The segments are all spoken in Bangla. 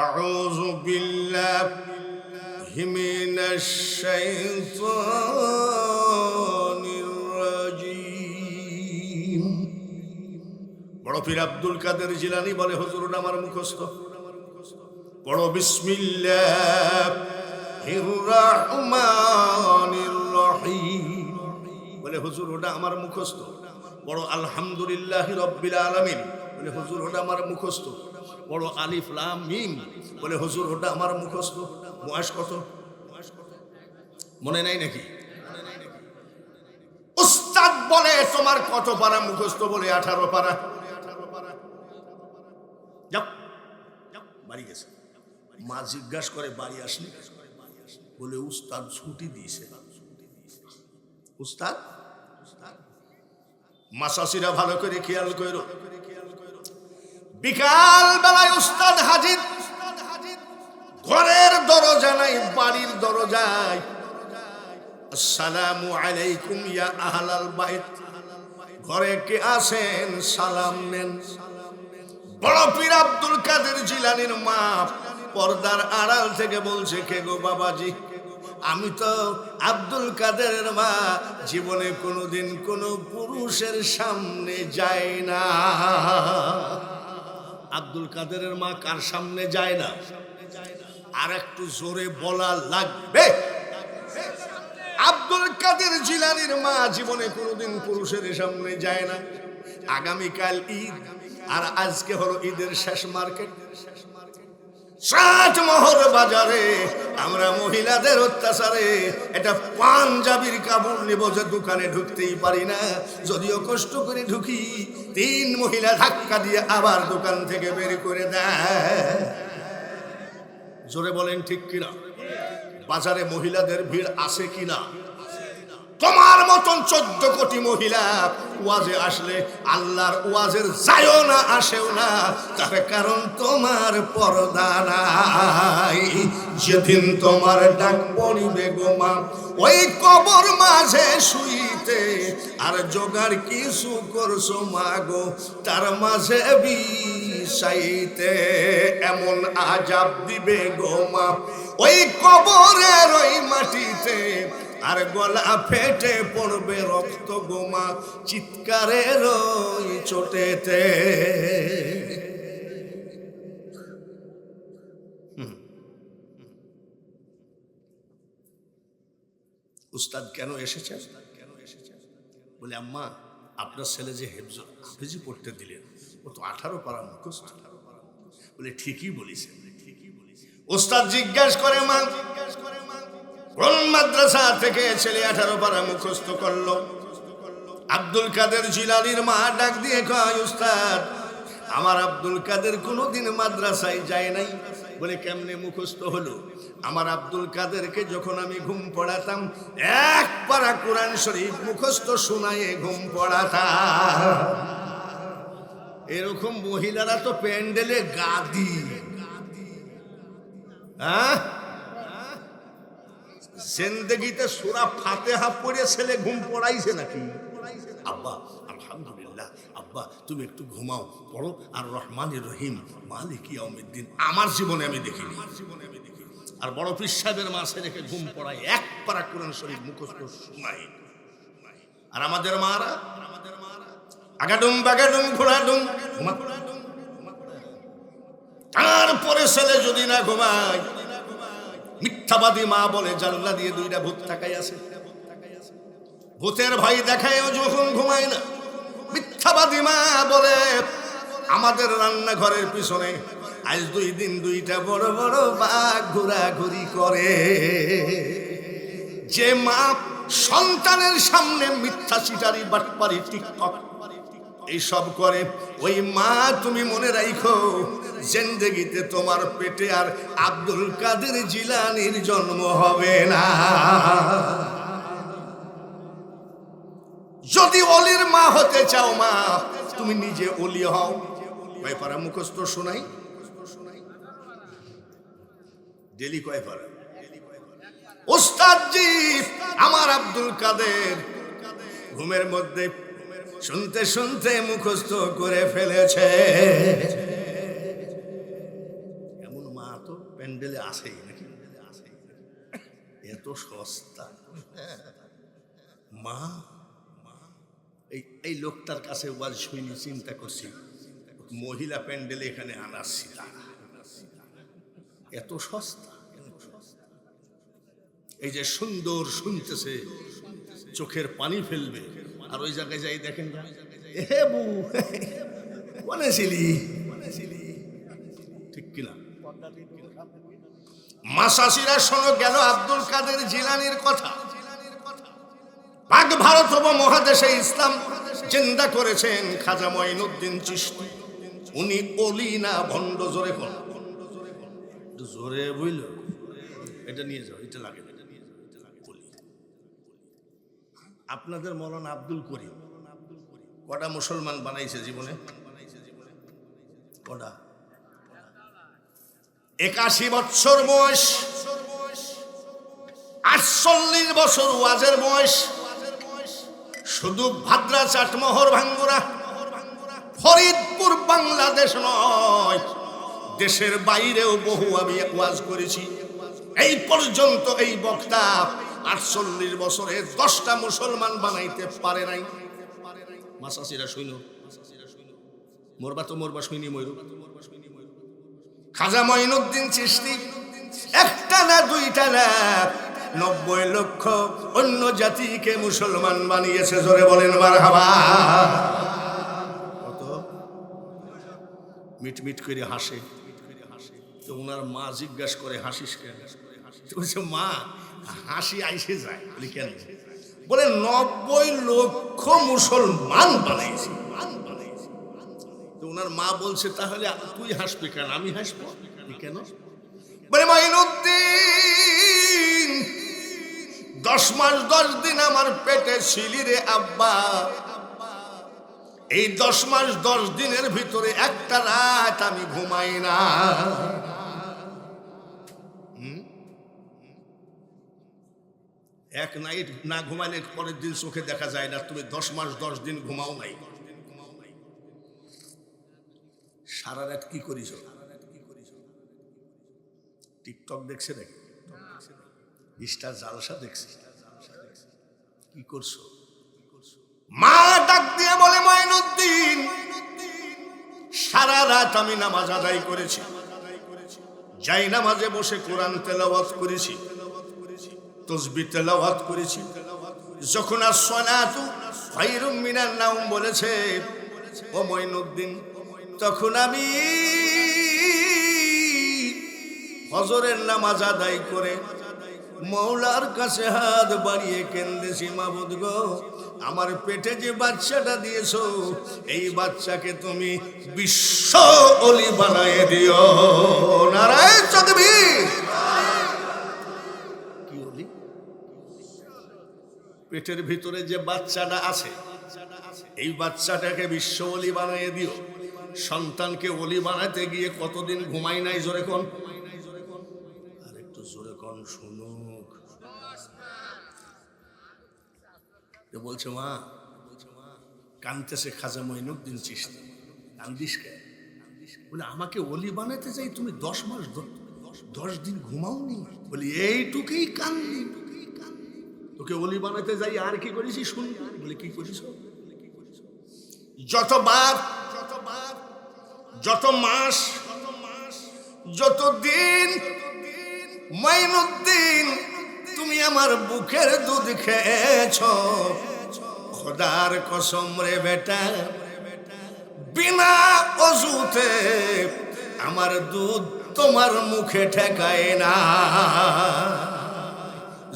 أعوذ بالله من الشيطان الرجيم। বড় পীর আব্দুল কাদের জিলানী বলে, হুজুর আমার মুখস্থ পড়ো বিসমিল্লাহির রহমানির রহিম। বলে হুজুর ওটা আমার মুখস্থ। বড় আলহামদুলিল্লাহি রাব্বিল আলামিন। বলে হুজুর ওটা আমার মুখস্থ। বড় আলিফ লাম মিম। বলে হুজুর ওটা আমার মুখস্থ। বয়স কত মনে নাই নাকি? উস্তাদ বলে তোমার কত পারা মুখস্থ? বলে 18 পারা। যাও বাড়ি গেছে। মা জিজ্ঞাসা করে বাড়ি আসলি? বলে উস্তাদ ছুটি দিয়েছে। উস্তাদ মাসাসিরা ভালো করে খেয়াল করো, বিকাল বেলায় উস্তাদ হাজির। ঘরের দরজা নাই, বাড়ির দরজায়। আসসালামু আলাইকুম ইয়া আহলাল বাইত। ঘরে কে আছেন? সালাম নেন। বড় পীর আব্দুল কাদের জিলানীর মা পর্দার আড়াল থেকে বলছে, কে গো বাবাজি? আমি তো আব্দুল কাদেরের মা, জীবনে কোনোদিন কোনো পুরুষের সামনে যায় না। আব্দুল কাদেরের মা কার সামনে যায় না? আর একটু জোরে বলা লাগবে। আব্দুল কাদের জিলানীর মা জীবনে কোনোদিন পুরুষের সামনে যায় না। আগামীকাল ঈদ, আর আজকে হলো ঈদের শেষ মার্কেট। সাতমোহর বাজারে আমরা মহিলাদের অত্যাচারে এটা পাঞ্জাবির কাপড় নিব যে দোকানে ঢুকতেই পারি না। যদিও কষ্ট করে ঢুকি, 3 মহিলা ধাক্কা দিয়ে আবার দোকান থেকে বের করে দেয়। জোরে বলেন ঠিক কিনা? বাজারে মহিলাদের ভিড় আছে কিনা? তোমার মতন 14 কোটি মহিলা ওয়াজে আসলে আল্লাহর ওয়াজের যায়ও না, আসেও না। তার কারণ তোমার পর্দা নাই। যেদিন তোমার ডাক পড়িবে গো মা ওই কবর মাঝে শুইতে, আর জোগাড় কিছু করছো মা গো তার মাঝে বিষাইতে। এমন আজাব দিবে গো মা ওই কবরের ওই মাটিতে, আর গলা ফেটে পড়বে রক্ত গোমা চিৎকারের ওই চোটেতে। উস্তাদ কেন এসেছেন? বলে আম্মা আপনার ছেলে যে হাফেজি পড়তে দিলেন, ও তো 18 পারা মুখস্থ। বলে ঠিকই বলেছে। উস্তাদ জিজ্ঞাসা করে, মা কোন মাদ্রাসা থেকে ছেলে 18 পারা মুখস্থ করলো? আব্দুল কাদের জিলানীর মা ডাক দিয়ে কয়, উস্তাদ আমার আব্দুল কাদের কোনোদিন মাদ্রাসায় যায় নাই। বলে কেমনে মুখস্থ হলো? আমার আব্দুল কাদেরকে যখন আমি ঘুম পড়াতাম, 1 পারা কোরআন শরীফ মুখস্থ শোনায়ে ঘুম পড়াতাম। এরকম মহিলারা তো প্যান্ডেলে গাদি। হ্যাঁ, জিন্দেগিতে সূরা ফাতিহা পড়ে ছেলে ঘুম পড়াইছে নাকি? আব্বা আলহামদুলিল্লাহ, আব্বা তুমি একটু ঘুমাও, পড়ো আর রহমানির রহিম মালিক ইয়াউমিদ্দিন। আমার জীবনে আমি দেখিনি। আর বড় পীর সাহেবের মা ছেলেকে ঘুম পড়ায় 1 পারা কোরআন শরীফ মুখস্থ শোনায়। আর আমাদের মারা আগাডুম বাগাডুম ঘোড়াডুম ঘুমা। তারপরে ছেলে যদি না ঘুমায়, মিথ্যাবাদী মা বলে জানলা দিয়ে 2টা ভূত তাকাই আছে। ভূতের ভয় দেখায়ও যখন ঘুমায় না। মিথ্যাবাদী মা বলে আমাদের রান্নাঘরের পিছনে আজ 2 দিন 2টা বড় বড় বাঘ ঘোরাঘুরি করে। যে মা সন্তানের সামনে মিথ্যা চিটারি বাটপারি টিকটক এইসব করে, ওই মা তুমি মনে রাখো জিন্দেগিতে তোমার পেটে আর আব্দুল কাদের জিলানীর জন্ম হবে না। যদি অলির মা হতে চাও মা, তুমি নিজে অলি হও। কয় পারা মুখস্থ শোনাই? ডেলি কয় পারা? উস্তাদ জি আমার আব্দুল কাদের ঘুমের মধ্যে শুনতে শুনতে মুখস্থ করে ফেলেছে। এমন মা তো প্যান্ডেলে আসেই নাকি, এত সস্তা মা। এই লোকটার কাছে ওয়াজ শুনি চিন্তা করছি, মহিলা প্যান্ডেলে এখানে আনাচ্ছি, এত সস্তা। এই যে সুন্দর শুনতেছে, চোখের পানি ফেলবে। আর ওই জায়গায় যাই দেখেন, হে বু বলেছিলি, ঠিক কিনা? মাসাসিরা শোনো গেল আব্দুল কাদের জিলানীর কথা। পাক ভারত মহাদেশে ইসলাম জিন্দা করেছেন খাজা মঈনুদ্দিন চিশতি। উনি অলি না ভণ্ড? জোরে কোন জোরে বুঝল? এটা নিয়ে যাও, এটা লাগে না। আপনাদের মৌলানা আব্দুল করিম কটা মুসলমান বানাইছে জীবনে? কটা? 81 বছর বয়স, 48 বছর ওয়াজের বয়স। শুধু ভাদ্রা, চাটমোহর, ভাঙ্গুরা, ফরিদপুর বাংলাদেশ নয়, দেশের বাইরেও বহু আমি ওয়াজ করেছি। এই পর্যন্ত এই বক্তা 48 বছরে 10টা মুসলমান বানাইতে পারে নাই। মাসাসিরা শুইল, মরবা তো মরবা শুইনি ময়ূর। খাজা মঈনুদ্দিন চিশতি একটা না দুইটা না 90 লক্ষ অন্য জাতিকে মুসলমান বানিয়েছে। জোরে বলেন মারহাবা। কত মিট মিট করে হাসে। তো ওনার মা জিজ্ঞাসা করে, হাসিস কেন? বলছে, মা হাসি আইসে যায়। বলি কেন? বলে 90 লক্ষ মুসলমান বানাইছি। তো ওনার মা বলছে, তাহলে তুই হাসবি কেন? আমি হাসবো কেন? বলে, মঈনুদ্দিন 10 মাস 10 দিন আমার পেটে ছিলি রে আব্বা। এই 10 মাস 10 দিনের ভিতরে একটা রাত আমি ঘুমাই না। এক নাইট না ঘুমাইলে পরের দিন চোখে দেখা যায় না। তুমি 10 মাস 10 দিন ঘুমাও নাই। সারা রাত কি করিস? টিকটক দেখছে নাকি? স্টার জালসা দেখছি? কি করছো? মা ডাক দিয়ে বলে, মঈনুদ্দিন সারা রাত আমি নামাজ আদায় করেছি, যাই নামাজে বসে কোরআন তেলাওয়াত করেছি, তাসবিহ তেলাওয়াত করেছি। যখন as-সালাতু খায়রুম মিনান নাওম বলেছে ও মঈনুদ্দিন, তখন আমি ফজরের নামাজ আদায় করে মওলার কাছে হাত বাড়িয়ে কেন্দেছি, মাবুদ গো, আমার পেটে যে বাচ্চাটা দিয়েছো, এই বাচ্চাকে তুমি বিশ্ব ওলি বানায় দিও। নারায়ে তাকবীর। কি ওলি? পেটের ভিতরে যে বাচ্চাটা আছে, এই বাচ্চাটাকে বিশ্ব ওলি বানায় দিও। সন্তানকে ওলি বানাতে গিয়ে কতদিন ঘুমাই নাই? জোরে কোন, আর একটু জোরে কোন শুনুক। বলছে, মা কানতেছে খাজা মঈনুদ্দিন চিশতি। কান্দিস কেন? বলে, আমাকে ওলি বানাতে যাই তুমি 10 মাস 10 দিন ঘুমাওনি। বলি, এইটুকুই কান্দি। তোকে ওলি বানাতে যাই আর কি করেছি শুনবি? বলে, কি করিস? যতবার, যত মাস, যত দিন মঈনুদ্দিন তুমি আমার বুকের দুধ খেয়েছ, খোদার কসম রে বেটা, বিনা অজুতে আমার দুধ তোমার মুখে ঠেকায় না।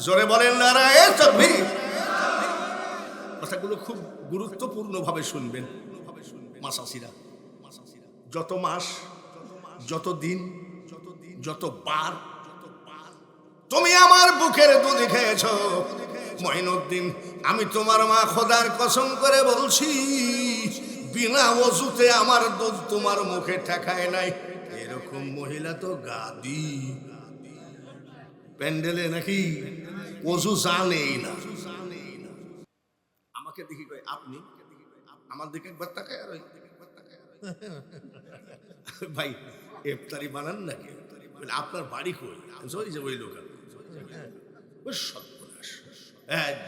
জোরে বলেন নারায়ে তাকবীর। কথাগুলো খুব গুরুত্বপূর্ণ ভাবে শুনবেন মাসাসিরা। যত মাস, যত দিন, যত বার তুমি আমার বুকের দুধ খেয়েছ মঈনুদ্দিন, আমি তোমার মা খোদার কসম করে বলছি, বিনা ওযুতে আমার দুধ তোমার মুখে ঠেকায় নাই। এরকম মহিলা তো গাদি প্যান্ডেলে নাকি ওযু জানেই না। আমাকে দেখি কই, আপনি আমার দিকে একবার তাকায়, আর ভাই ইফতারি বানান নাকি? আপনার বাড়ি কই? ওই যে ওই লোক ওই সর্বনাশ।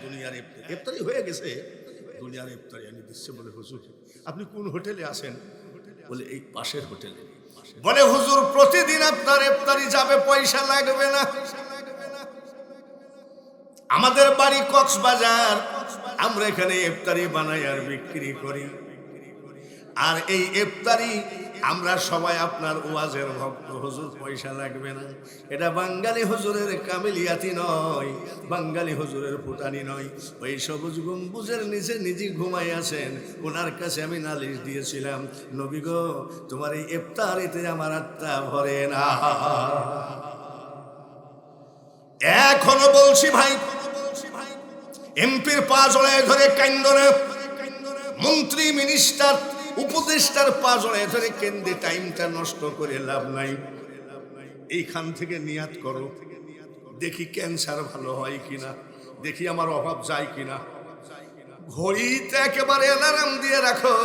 দুনিয়ার ইফতারি হয়ে গেছে, দুনিয়ার ইফতারি আমি দিচ্ছে বলে হুজুর আপনি কোন হোটেলে আসেন? বলে এই পাশের হোটেলে। বলে হুজুর প্রতিদিন আপনার ইফতারি যাবে, পয়সা লাগবে না। আমাদের বাড়ি কক্সবাজার, আমরা এখানে ইফতারি বানাই আর বিক্রি করি। আর এই ইফতারি আমরা সবাই আপনার ওয়াজের ভক্ত, হুজুর পয়সা লাগবে না। এটা বাঙালি হুজুরের কামিলিয়াতি নয়, বাঙালি হুজুরের ফুটানি নয়। ওই সবুজ গম্বুজের নিচে নিজে ঘুমাই আছেন, ওনার কাছে আমি নালিশ দিয়েছিলাম, নবী গো তোমার এই ইফতারিতে আমার আত্মা ভরে না। এখনো বলছি ভাই, এমপির পা জড়ায় ধরে কান্দরে, মন্ত্রী মিনিস্টার উপদেষ্টার পা জড়ায় ধরে কেন্দ্রে টাইমটা নষ্ট করে লাভ নাই। এইখান থেকে নিয়াত করো, দেখি ক্যান্সার ভালো হয় কিনা, দেখি আমার অভাব যায় কিনা। ঘড়িতে একেবারে অ্যালার্ম দিয়ে রাখো,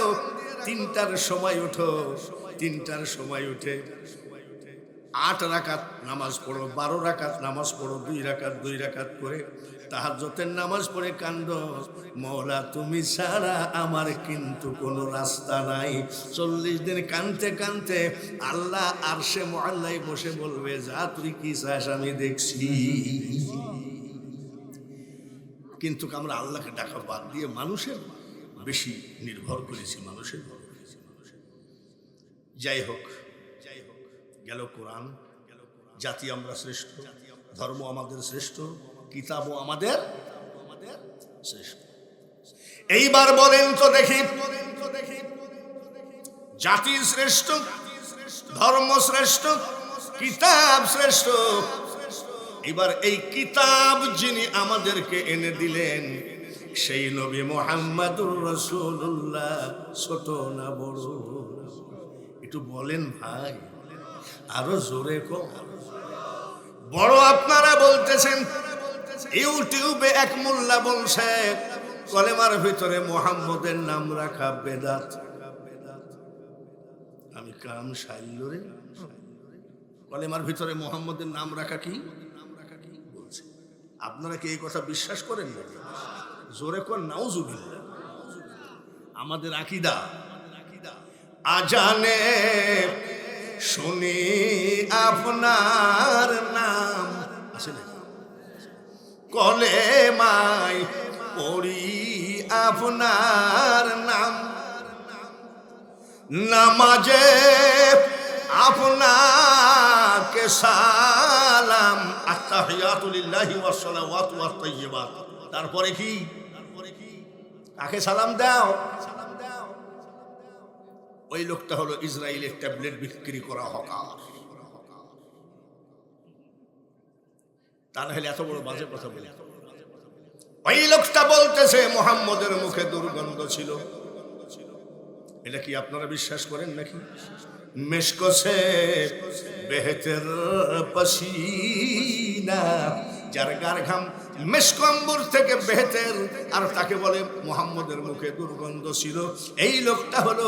3টার সময় উঠো, 3টার সময় উঠে 8 রাকাত নামাজ পড়ো, 12 রাকাত নামাজ পড়ো, 2 রাকাত করে তাহাজ্জুদের নামাজ পড়ে কান্দ, মওলা তুমি ছাড়া আমার কিন্তু কোনো রাস্তা নাই। 40 দিন কানতে কানতে আল্লাহ আরশে মুআল্লায় বসে বলবে, যা তুই কি চাস আমি দেখছি। কিন্তু আমরা আল্লাহকে ডাকা বাদ দিয়ে মানুষের বেশি নির্ভর করেছি, মানুষের। যাই হোক, গেল কোরআন। জাতি আমরা শ্রেষ্ঠ, ধর্ম আমাদের শ্রেষ্ঠ, কিতাবও আমাদের শ্রেষ্ঠ। এইবার বলেন তো দেখি, জাতি শ্রেষ্ঠ, ধর্ম শ্রেষ্ঠ, কিতাব শ্রেষ্ঠ। এবার এই কিতাব যিনি আমাদেরকে এনে দিলেন, সেই নবী মুহাম্মদুর রাসূলুল্লাহ, ছোট না বড়? একটু বলেন ভাই, আরো জোরে কো। বড় আপনারা বলতেছেন। ইউটিউবে এক মোল্লা বলছে কলেমার ভিতরে মুহাম্মদের নাম রাখা বেদাত। আমি কাম সাইল রে, কলেমার ভিতরে মুহাম্মদের নাম রাখা কি বলছে? আপনারা কি এই কথা বিশ্বাস করেন না? জোরে কর নাউজুবিল্লাহ। আমাদের আকীদা, আজানে শুনি আপনার নাম, আছে না? কলেমায় পড়ি আপনার নাম, নামাজে আপনাকে সালাম, আত্তাহিয়াতু লিল্লাহি ওয়াস সালাওয়াতু ওয়াত তাইয়্যিবাত। তারপরে কি? কাকে সালাম দাও? ওই লোকটা হলো ইসরায়েলের ট্যাবলেট বিক্রি করা হকার। তা না হলে এত বড় বাজে কথা বলে। ওই লোকটা বলতেছে মুহাম্মদের মুখে দুর্গন্ধ ছিল। এটা কি আপনারা বিশ্বাস করেন নাকি? মেশকো সে বেহতর পসিনা, যার গার ঘাম মেশক আম্বর থেকে বেহতর, আর তাকে বলে মুহাম্মদের মুখে দুর্গন্ধ ছিল। এই লোকটা হলো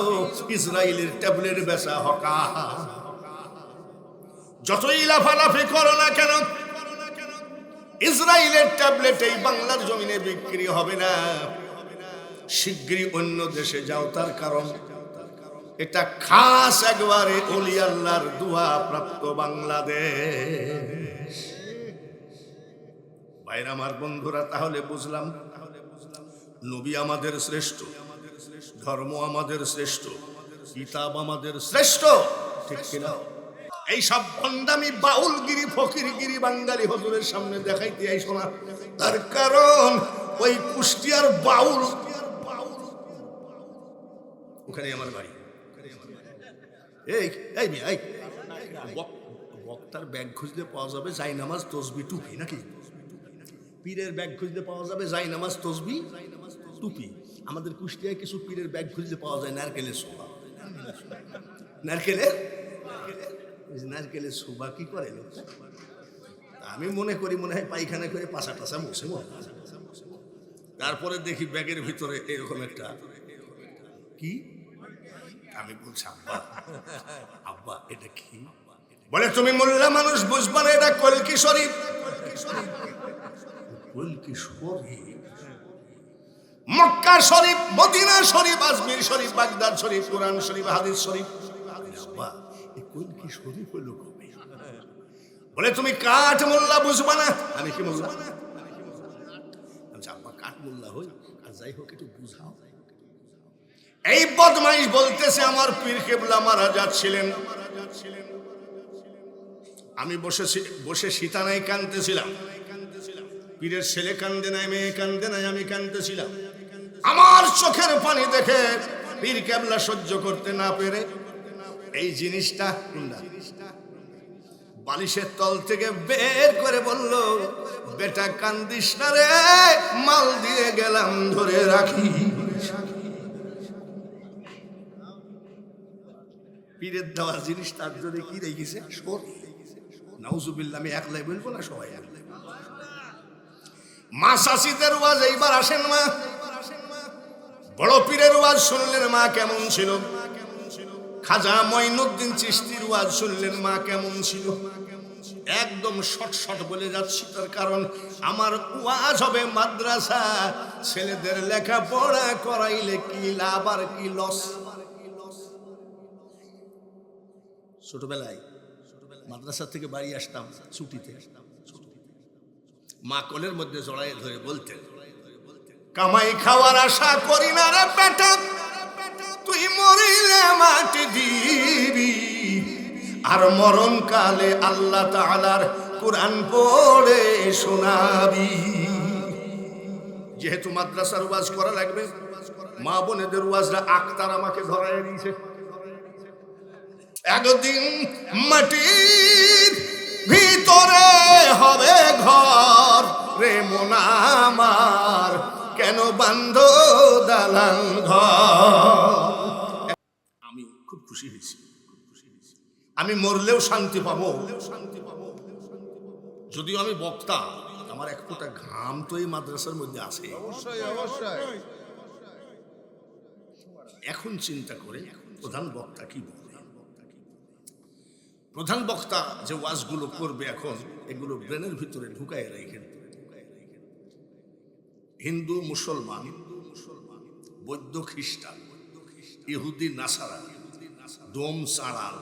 ইসরায়েলের ট্যাবলেট বেচা হকার। যতই লাফালাফি করো না কেন, ইসরায়েলের ট্যাবলেট এই বাংলার জমিনে বিক্রি হবে না। শিগগিরই অন্য দেশে যাও, তার কারণ এটা খাস একবারে ওলি আল্লাহর দোয়া প্রাপ্ত বাংলাদেশ। ভাইরা আমার, বন্ধুরা, তাহলে বুঝলাম নবী আমাদের শ্রেষ্ঠ, ধর্ম আমাদের শ্রেষ্ঠ, কিতাব আমাদের শ্রেষ্ঠ, ঠিক কিনা? এই সব ভণ্ডামি বাউলগিরি ফকিরগিরি বাঙালি হুজুরের সামনে দেখাইতে আই শোনা, তার কারণ ওই কুষ্টিয়ার বাউল, ওখানে আমার বাড়ি। এই বক্তার ব্যাগ খুঁজতে পাওয়া যাবে জায়নামাজ তসবি টুপি, নাকি? পীরের ব্যাগ খুঁজতে পাওয়া যাবে জায়নামাজ তসবি টুপি। আমাদের কুষ্টিয়ায় কিছু পীরের ব্যাগ খুঁজতে পাওয়া যায় নারকেলের শোভা। নারকেলের শোভা কি করে লোকটা? আমি মনে করি মনে হয় পায়খানা করে পাশা টাশা বসে। তারপরে দেখি ব্যাগের ভিতরে এরকম একটা কি, আমি বলছি আব্বা আব্বা এটা কি? বলে তুমি মোল্লা মানুষ বুঝবা না, এটা কলকি শরীফ। কলকি শরীফ, মক্কা শরীফ, মদিনা শরীফ, আজমির শরীফ, বাগদাদ শরীফ, কোরআন শরীফ, হাদিস শরীফ। এই কলকি শরীফ হলো কবে? বলে তুমি কাঠ মোল্লা বুঝবা না। আমি কি মোল্লা? আব্বা কাঠ মোল্লা হই, আর যাই হোক একটু বুঝাও। এই বদমাইশ বলতেছে আমার পীর কেবলা মারা যাচ্ছিলেন, আমি বসে সীতানাই কাঁদতেছিলাম। পীরের ছেলে কান্দে নাই, মেয়ে কান্দে নাই, আমি কান্দতেছিলাম। আমার চোখের পানি দেখে পীর কেবলা সহ্য করতে না পেরে এই জিনিসটা বালিশের তল থেকে বের করে বলল, বেটা কান্দিস না রে, মাল দিয়ে গেলাম ধরে রাখি। পীরের দেওয়া জিনিস তার জন্য কি রেখেছে? নাউজুবিল্লাহ। আমি একলাই বলবো না, সবাই একলাই। মা শাসিদের ওয়াজ এইবার আসেন মা। বড় পীরের ওয়াজ শুনলেন, মা কেমন ছিল? খাজা মঈনুদ্দিন চিশতির ওয়াজ শুনলেন, মা কেমন ছিল? একদম শর্ট বলে যাচ্ছি, তার কারণ আমার ওয়াজ হবে মাদ্রাসা। ছেলেদের লেখাপড়া করাইলে কি লাভ আর কি লস? ছোটবেলায় মাদ্রাসা থেকে বাড়ি আসতাম ছুটিতে, মা কোলের মধ্যে জড়াই ধরে বলতেন, কামাই খাওয়ার আশা করি না রে বেটা, তুই মরিলে মাটি দিবি, আর মরণ কালে আল্লাহ তাআলার কোরআন পড়ে শোনাবি। যেহেতু মাদ্রাসার ওয়াজ করা লাগবে, মা বোনেদের ওয়াজরা আক্তার আমাকে ধরায় দিয়েছে। একদিন মাটির ভিতরে হবে ঘর রে মন আমার, কেন বান্ধ দালান ঘর। আমি খুব খুশি হয়েছি, আমি মরলেও শান্তি পাবো। যদিও আমি বক্তা, আমার এক ফোঁটা ঘাম তো এই মাদ্রাসার মধ্যে আছে। এখন চিন্তা করে প্রধান বক্তা কি বলবে? প্রধান বক্তা যে ওয়াজগুলো করবে এখন, এগুলো ব্রেনের ভিতরে ঢুকায় রেখে, হিন্দু মুসলমান, বৌদ্ধ খ্রিস্টান, ইহুদি নাসারা, ডোম চাড়াল,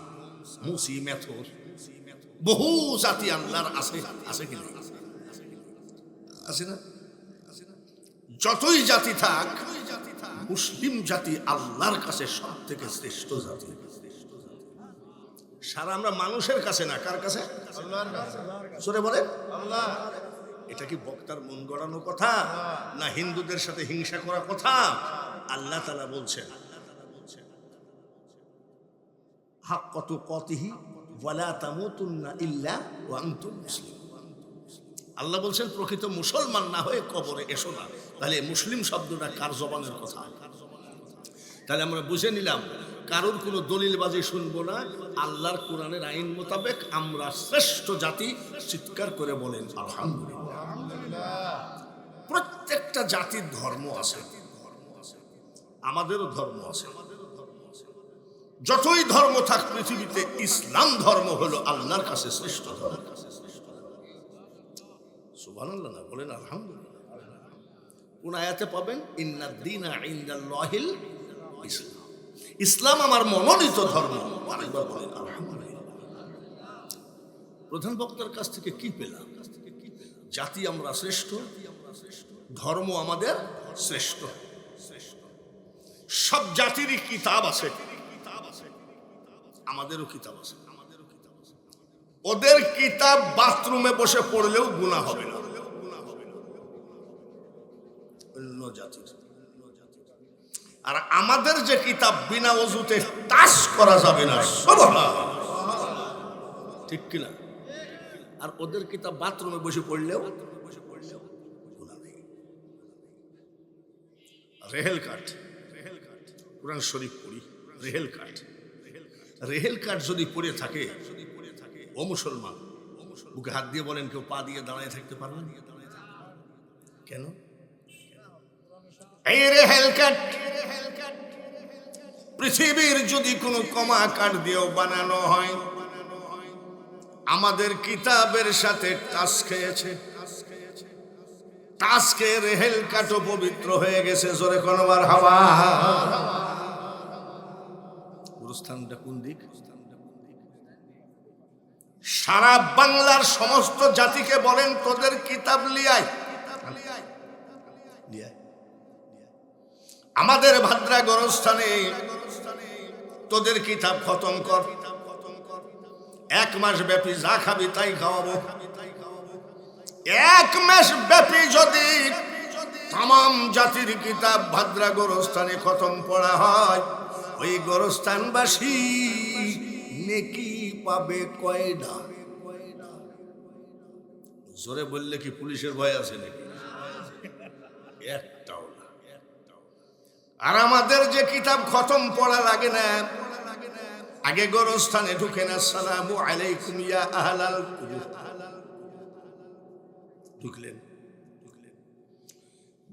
মুসি মেথর, বহু জাতি আল্লাহর আছে। আছে কি না? আছে না? যতই জাতি থাক, মুসলিম জাতি আল্লাহর কাছে সব থেকে শ্রেষ্ঠ জাতি। সারা আমরা মানুষের কাছে না, কার কাছে? আল্লাহর কাছে। জোরে বলেন আল্লাহ। এটা কি বক্তার মন গড়ানো কথা, না হিন্দুদের সাথে হিংসা করা কথা? আল্লাহ তাআলা বলছেন, হাক্কাতু কাতিহি ওয়ালা তামুতুন্না ইল্লা ওয়া আনতুম মুসলিমুন। আল্লাহ বলছেন প্রকৃত মুসলমান না হয়ে কবরে এসো না। তাহলে মুসলিম শব্দটা কার জবানের কথা? তাহলে আমরা বুঝে নিলাম, কারোর কোনো দলিলবাজি শুনবো না, আল্লাহর কোরআনের আইন মোতাবেক আমরা শ্রেষ্ঠ জাতি। চিৎকার করে বলেন আলহামদুলিল্লাহ। প্রত্যেকটা জাতির ধর্ম আছে, আমাদেরও ধর্ম আছে। যতই ধর্ম থাক পৃথিবীতে, ইসলাম ধর্ম হলো আল্লাহর কাছে শ্রেষ্ঠ ধর্ম। সুবহানাল্লাহ না বলেন আলহামদুলিল্লাহ। কোন আয়াতে পাবেন, ইন্নাদ দীনা ইনদাল্লাহিল ইসলাম, ইসলাম আমার মনোনীত ধর্ম। আরেকবার বলেন আলহামদুলিল্লাহ। প্রধান বক্তার কাছ থেকে কি পেলাম? জাতি আমরা শ্রেষ্ঠ, ধর্ম আমাদের শ্রেষ্ঠ। সব জাতিরই কিতাব আছে, আমাদেরও কিতাব আছে। ওদের কিতাব বাথরুমে বসে পড়লেও গুনাহ হবে না, অন্য জাতির। আর আমাদের যে কিতাব বিনা ওযুতে টাচ করা যাবে না, সুবহানাল্লাহ, ঠিক কিনা? আর ওদের কিতাব বাথরুমে বসে পড়লেও গুনাহ নেই। রেহেল কাঠ, কোরআন শরীফ পড়ি, রেহেল কাঠ, রেহেল কাঠ যদি পড়ে থাকে, ও মুসলমান, বুকে হাত দিয়ে বলেন, কেউ পা দিয়ে দাঁড়ায় থাকতে পারবে না? কেন? এই রেহেল কাঠ পৃথিবীর যদি কোনো কমা কাঠ দিয়েও বানানো হয়, আমাদের কিতাবের সাথে টাচ খেয়েছে, টাচকে রেহেল কাটো পবিত্র হয়ে গেছে। জোরে কোন মারহাবা। গুরুস্থানটা কোন দিক? সারা বাংলার সমস্ত জাতিকে বলেন তোদের কিতাব লিয়ায়, আমাদের ভাদ্রা গোরস্থানে তোদের কিতাব খতম কর। 1 মাস ব্যাপী যা খাবি তাই খাওয়াবো। 1 মাস ব্যাপী যদি তাম জাতির কিতাব ভাদ্রা গোরস্থানে খতম পড়া হয়, ওই গোরস্থানবাসী নেকি পাবে কয়টা? জোরে বললে কি পুলিশের ভয় আছে নাকি? একটাও না। আর আমাদের যে কিতাব খতম পড়া লাগে না, আগে গোরস্থানে ঢুকেন আসসালামু আলাইকুম ইয়া আহলাল কুবুর, ঢুকলেন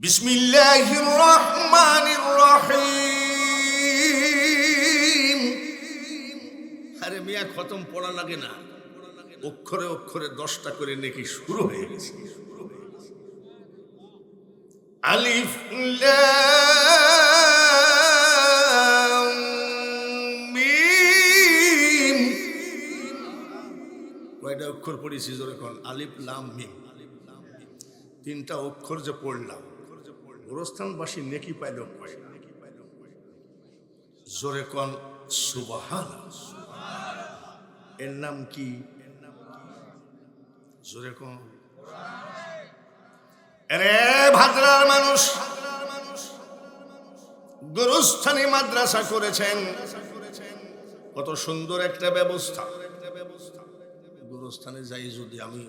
বিসমিল্লাহির রহমানির রহিম। আরে মিয়া খতম পড়া লাগে না, অক্ষরে অক্ষরে 10টা করে নেকি শুরু হয়ে গেছে। আলিফ লাম মিম। কয়টা অক্ষর পড়েছি জোরে কোন? আলিফ লাম মিম। 3টা অক্ষর যে পড়লাম, গোরস্থানবাসী নেকি পাইল কয়? জোরে কোন সুবহানাল্লাহ। এর নাম কি? জোরে কোন। আরে ভাদ্রার মানুষ গোরস্থানে মাদ্রাসা করেছেন, কত সুন্দর একটা ব্যবস্থা। গোরস্থানে যাই যদি আমি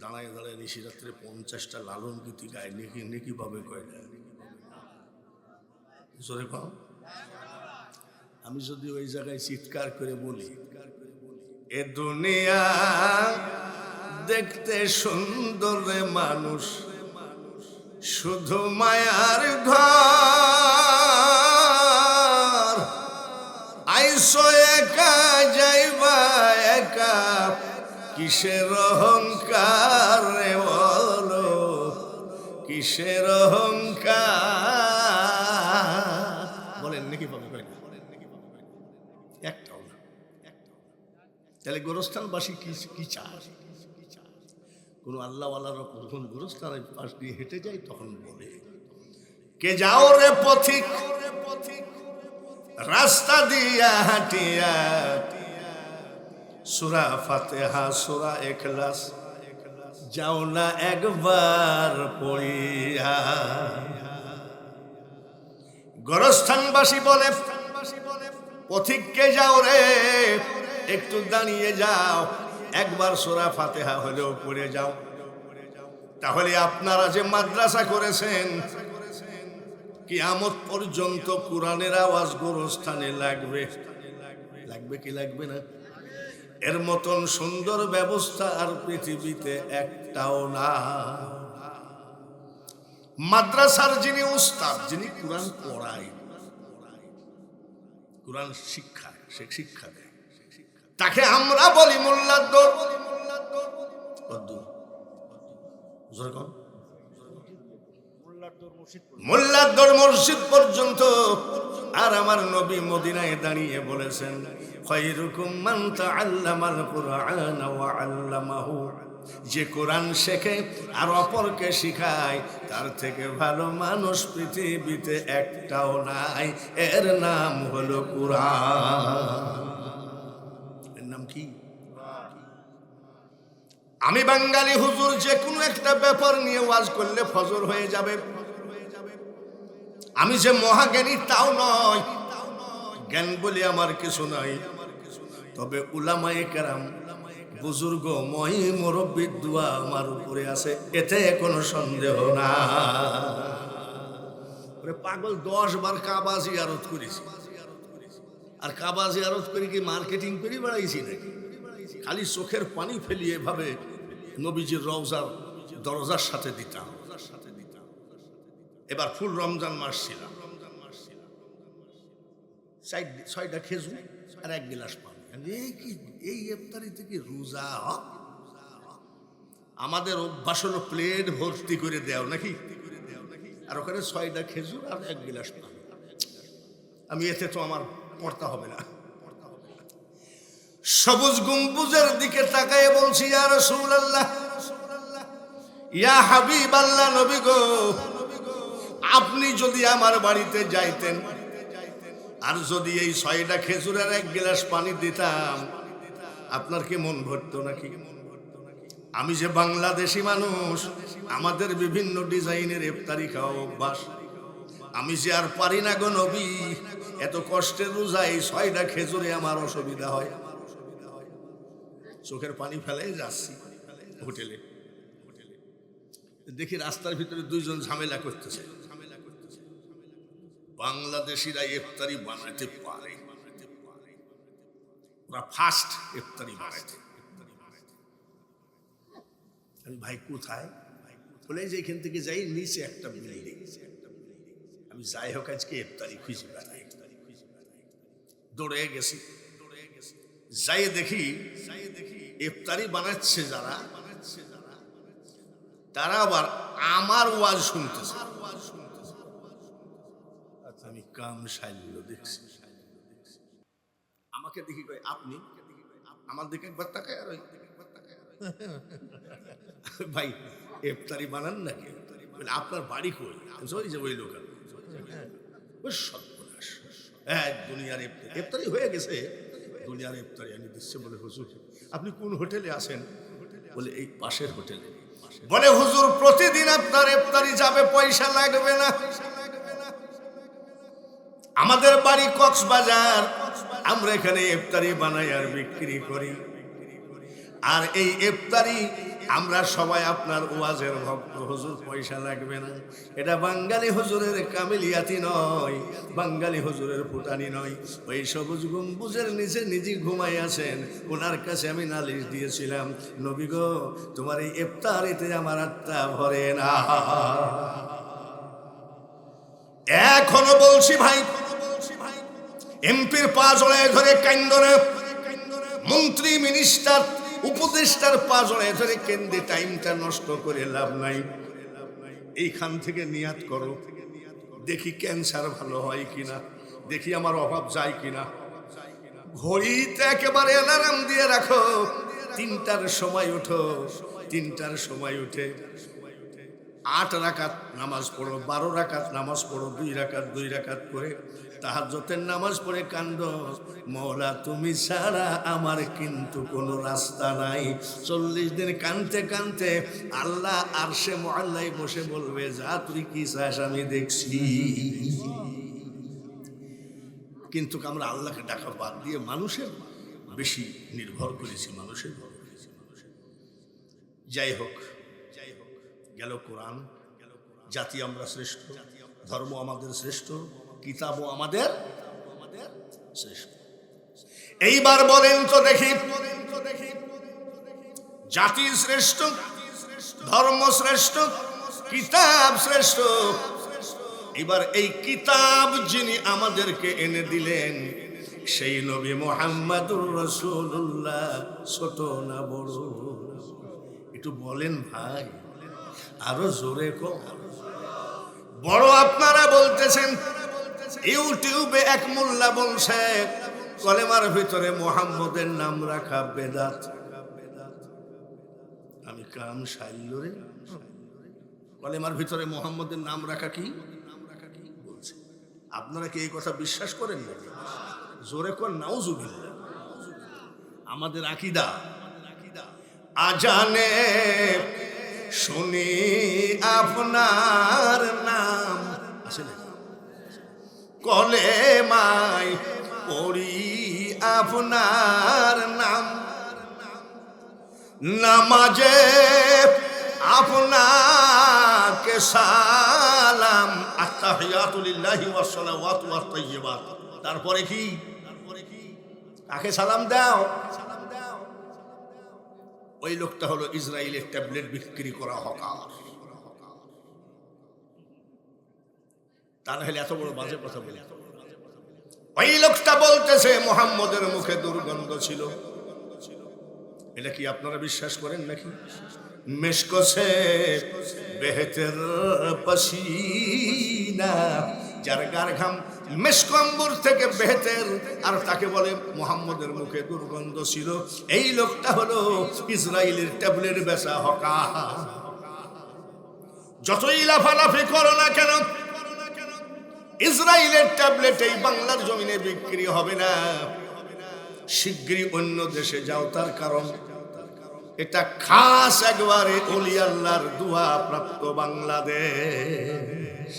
দাঁড়ায় দাঁড়ায় নিশিরাত্রে 50টা লালন গীতি গায়, নেকি নেকি পাবে কয়টা? জোরে কম। আমি যদি ওই জায়গায় চিৎকার করে বলি, এ দুনিয়া দেখতে সুন্দর রে মানুষ, শুধু মায়ার ঘর, আইসো একা যাইবা একা, কিসের অহংকার রে বলো, কিসের অহংকার? বলেন নাকি পাবে কয়টা? একটাও না। তাহলে গোরস্থানবাসী কি চায়? কোন আল্লাহওয়ালারা যখন গোরস্থানের পাশ দিয়ে হেঁটে যায় তখন বলে, কে যাও রে পথিক রাস্তা দিয়া হাঁটিয়া, সূরা ফাতিহা সূরা ইখলাস যাও না একবার পড়িয়া। গোরস্থানবাসী বলে, পথিককে যাও রে, একটু দাঁড়িয়ে যাও, একবার সূরা ফাতিহা হলেও পড়ে যাও। তাহলে আপনারা যে মাদ্রাসা করেছেন, কিয়ামত পর্যন্ত কোরআনের আওয়াজ গোরস্থানে লাগবে। লাগবে কি লাগবে না? এর মতন সুন্দর ব্যবস্থা আর পৃথিবীতে একটাও না। মাদ্রাসার যিনি উস্তাদ, যিনি কোরআন পড়ায়, কোরআন শিক্ষা, সে শিক্ষা দেয়, তাকে আমরা বলি মোল্লার দৌড়। মোল্লার দৌড় মসজিদ পর্যন্ত। আর আমার নবী মদিনায় দাঁড়িয়ে বলেছেন, খায়রুকুম মান তাআল্লামাল কুরআনা ওয়া আল্লামাহু, যে কোরআন শেখে আর অপরকে শিখায়, তার থেকে ভালো মানুষ পৃথিবীতে একটাও নাই। এর নাম হলো কোরআন। এর নাম কি? আমি বাঙালি হুজুর যে কোনো একটা ব্যাপার নিয়ে ওয়াজ করলে ফজর হয়ে যাবে। আমি যে মহাজ্ঞানী তাও নয়, জ্ঞান বলে আমার কিছু নাই। তবে উলামায়ে কেরাম, বুজুর্গ মই মুরব্বির দোয়া আমার উপরে আছে, এতে কোনো সন্দেহ না। পাগল 10 বার কাবা জিয়ারত করেছি, আর কাবা জিয়ারত করে কি মার্কেটিং করে বেড়াইছি নাকি? খালি চোখের পানি ফেলিয়ে এভাবে নবীজির রওজার দরজার সাথে দিতাম। এবার ফুল রমজান মাস ছিলাম, 6টা খেজুর আর 1 গিলাস পানি। এই ইফতারিতে কি রোজা? আমাদের অভ্যাস হলো প্লেট ভর্তি করে দেও নাকি, আর ওখানে 6টা খেজুর আর 1 গিলাস পানি। আমি এতে তো আমার পড়তে হবে না। সবুজ গম্বুজের দিকে তাকায় বলছি, ইয়া রাসূলুল্লাহ, ইয়া হাবিবাল্লাহ, নবী গো, আপনি যদি আমার বাড়িতে যাইতেন আর যদি এই 6টা খেজুরের 1 গিলাস পানি দিতাম, আপনার কি মন ভরতো নাকি? আমি যে বাংলাদেশি মানুষ, আমাদের বিভিন্ন ডিজাইনের ইফতারি খাওয়া অভ্যাস। আমি যে আর পারি না গো নবী, এত কষ্টের রোজায় 6টা খেজুরে আমার অসুবিধা হয়। চোখের পানি ফেলাই যাচ্ছি হোটেলে, দেখি রাস্তার ভিতরে 2 জন ঝামেলা করতেছে। বাংলাদেশিরা ইফতারি বানাতে পারে, ওরা ফাস্ট ইফতারি বানাইতে। আমি ভাই কোথায়? বলে যে এখান থেকে যাই, নিচে একটা বিল্ডিং, আমি যাই হোক আজকে ইফতারি খুঁজে বেড়াই। দৌড়ে গেছি, যাই দেখি ইফতারি বানাচ্ছে যারা, তারা আবার আমার ওয়াজ শুনতেছে। আমি কাম সাইল দেখছি, আমাকে দেখি কই আপনি, আমার দিকে একবার তাকায় আর ভাই ইফতারি বানান নাকি? আপনার বাড়ি কই? ওই যে ওই লোক, সর্বনাশ, দুনিয়ার ইফতারি হয়ে গেছে, দুনিয়ার ইফতারি আমি দিচ্ছে। বলে হুজুর আপনি কোন হোটেলে আছেন? বলে এই পাশের হোটেলে। বলে হুজুর প্রতিদিন আপনার ইফতারি যাবে, পয়সা লাগবে না। আমাদের বাড়ি কক্সবাজার, আমরা এখানে ইফতারি বানাই আর বিক্রি করি। আর এই ইফতারি আমরা সবাই আপনার ওয়াজের ভক্ত, হুজুর পয়সা লাগবে না। এটা বাঙালি হুজুরের কামিলিয়াতি নয়, বাঙালি হুজুরের ফুটানি নয়। ওই সবুজ গম্বুজের নিচে নিজে ঘুমাই আছেন, ওনার কাছে আমি নালিশ দিয়েছিলাম, নবী গো, তোমার এই ইফতারিতে আমার আত্মা ভরে না। এখনো বলছি ভাই, এমপির পা জড়ায় ধরে কেন্দ্রে, মন্ত্রী মিনিস্টার উপদেষ্টার পা জড়ায় ধরে কেন্দ্রে টাইমটা নষ্ট করে লাভ নাই। এইখান থেকে নিয়াত করো, দেখি ক্যান্সার ভালো হয় কিনা, দেখি আমার অভাব যায় কিনা। ঘড়িতে একেবারে অ্যালার্ম দিয়ে রাখো, 3টার সময় উঠো, 3টার সময় উঠে 8 রাকাত নামাজ পড়ো, 12 রাকাত নামাজ পড়ো, 2 রাকাত করে তাহাজ্জুদের নামাজ পড়ে কান্দ, মওলা তুমি ছাড়া আমার কিন্তু কোনো রাস্তা নাই। 40 দিন কানতে কানতে আল্লাহ আরশে মুআল্লায় বসে বলবে, যা তুই কি চাস আমি দেখছি। কিন্তু আমরা আল্লাহকে ডাকা বাদ দিয়ে মানুষের বেশি নির্ভর করেছি, মানুষের। যাই হোক, গেল কোরআন। জাতি আমরা শ্রেষ্ঠ, ধর্ম আমাদের শ্রেষ্ঠ, কিতাবও আমাদের শ্রেষ্ঠ। এইবার বলেন তো দেখি, জাতি শ্রেষ্ঠ, ধর্ম শ্রেষ্ঠ, কিতাব শ্রেষ্ঠ। এবার এই কিতাব যিনি আমাদেরকে এনে দিলেন, সেই নবী মুহাম্মদুর রাসূলুল্লাহ, ছোট না বড়? একটু বলেন ভাই, আরো জোরে কো। বড় আপনারা বলতেছেন। ইউটিউবে এক মোল্লা বলছে কলেমার ভিতরে মুহাম্মদের নাম রাখা বেদাত। আমি কাম সাইল রে, কলেমার ভিতরে মুহাম্মদের নাম রাখা কি বলছে? আপনারা কি এই কথা বিশ্বাস করেন না? জোরে কর নাউজুবিল্লাহ। আমাদের আকীদা, আজানে শুনি আপনার নাম, আছে না? কলেমায় পড়ি আপনার নাম, নামাজে আপনাকে সালাম, আত্তাহিয়াতু লিল্লাহি ওয়াস সালাওয়াতু ওয়াত তাইয়্যিবাত। তারপরে কি? কাকে সালাম দাও? ওই লোকটা হলো ইসরায়েলের ট্যাবলেট বিক্রি করা হকার। তা না হলে এত বড় বাজে কথা বলে। ওই লোকটা বলতেছে মুহাম্মদের মুখে দুর্গন্ধ ছিল। এটা কি আপনারা বিশ্বাস করেন নাকি? মেশকো সে বেহতর পসিনা, যার গার ঘাম মেশকো আম্বর থেকে বেহতর, আর তাকে বলে মুহাম্মদের মুখে দুর্গন্ধ ছিল। এই লোকটা হলো ইসরায়েলের ট্যাবলেট বেচা হকা। যতই লাফালাফি করো না কেন, ইসরায়েলের ট্যাবলেট এই বাংলার জমিনে বিক্রি হবে না। শিগগিরই অন্য দেশে যাও, তার কারণ এটা খাস একবারে ওলি আল্লাহর দোয়া প্রাপ্ত বাংলাদেশ।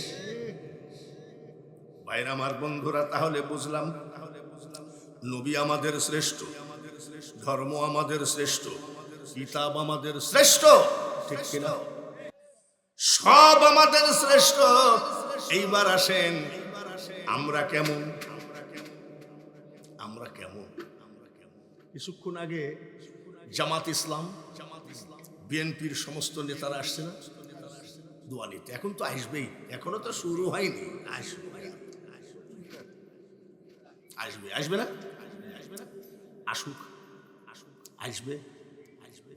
ভাইরা আমার, বন্ধুরা, তাহলে বুঝলাম নবী আমাদের শ্রেষ্ঠ, ধর্ম আমাদের শ্রেষ্ঠ, কিতাব আমাদের শ্রেষ্ঠ, ঠিক কিনা? সব আমাদের শ্রেষ্ঠ। এইবার আসেন আমরা কেমন? আমরা কেমন? কিছুক্ষণ আগে জামাত ইসলাম, বিএনপির সমস্ত নেতারা আসছে না দোয়া নিতে? এখন তো আসবেই, এখনো তো শুরু হয়নি। আসবে, আসবে না? আসুক, আসবে।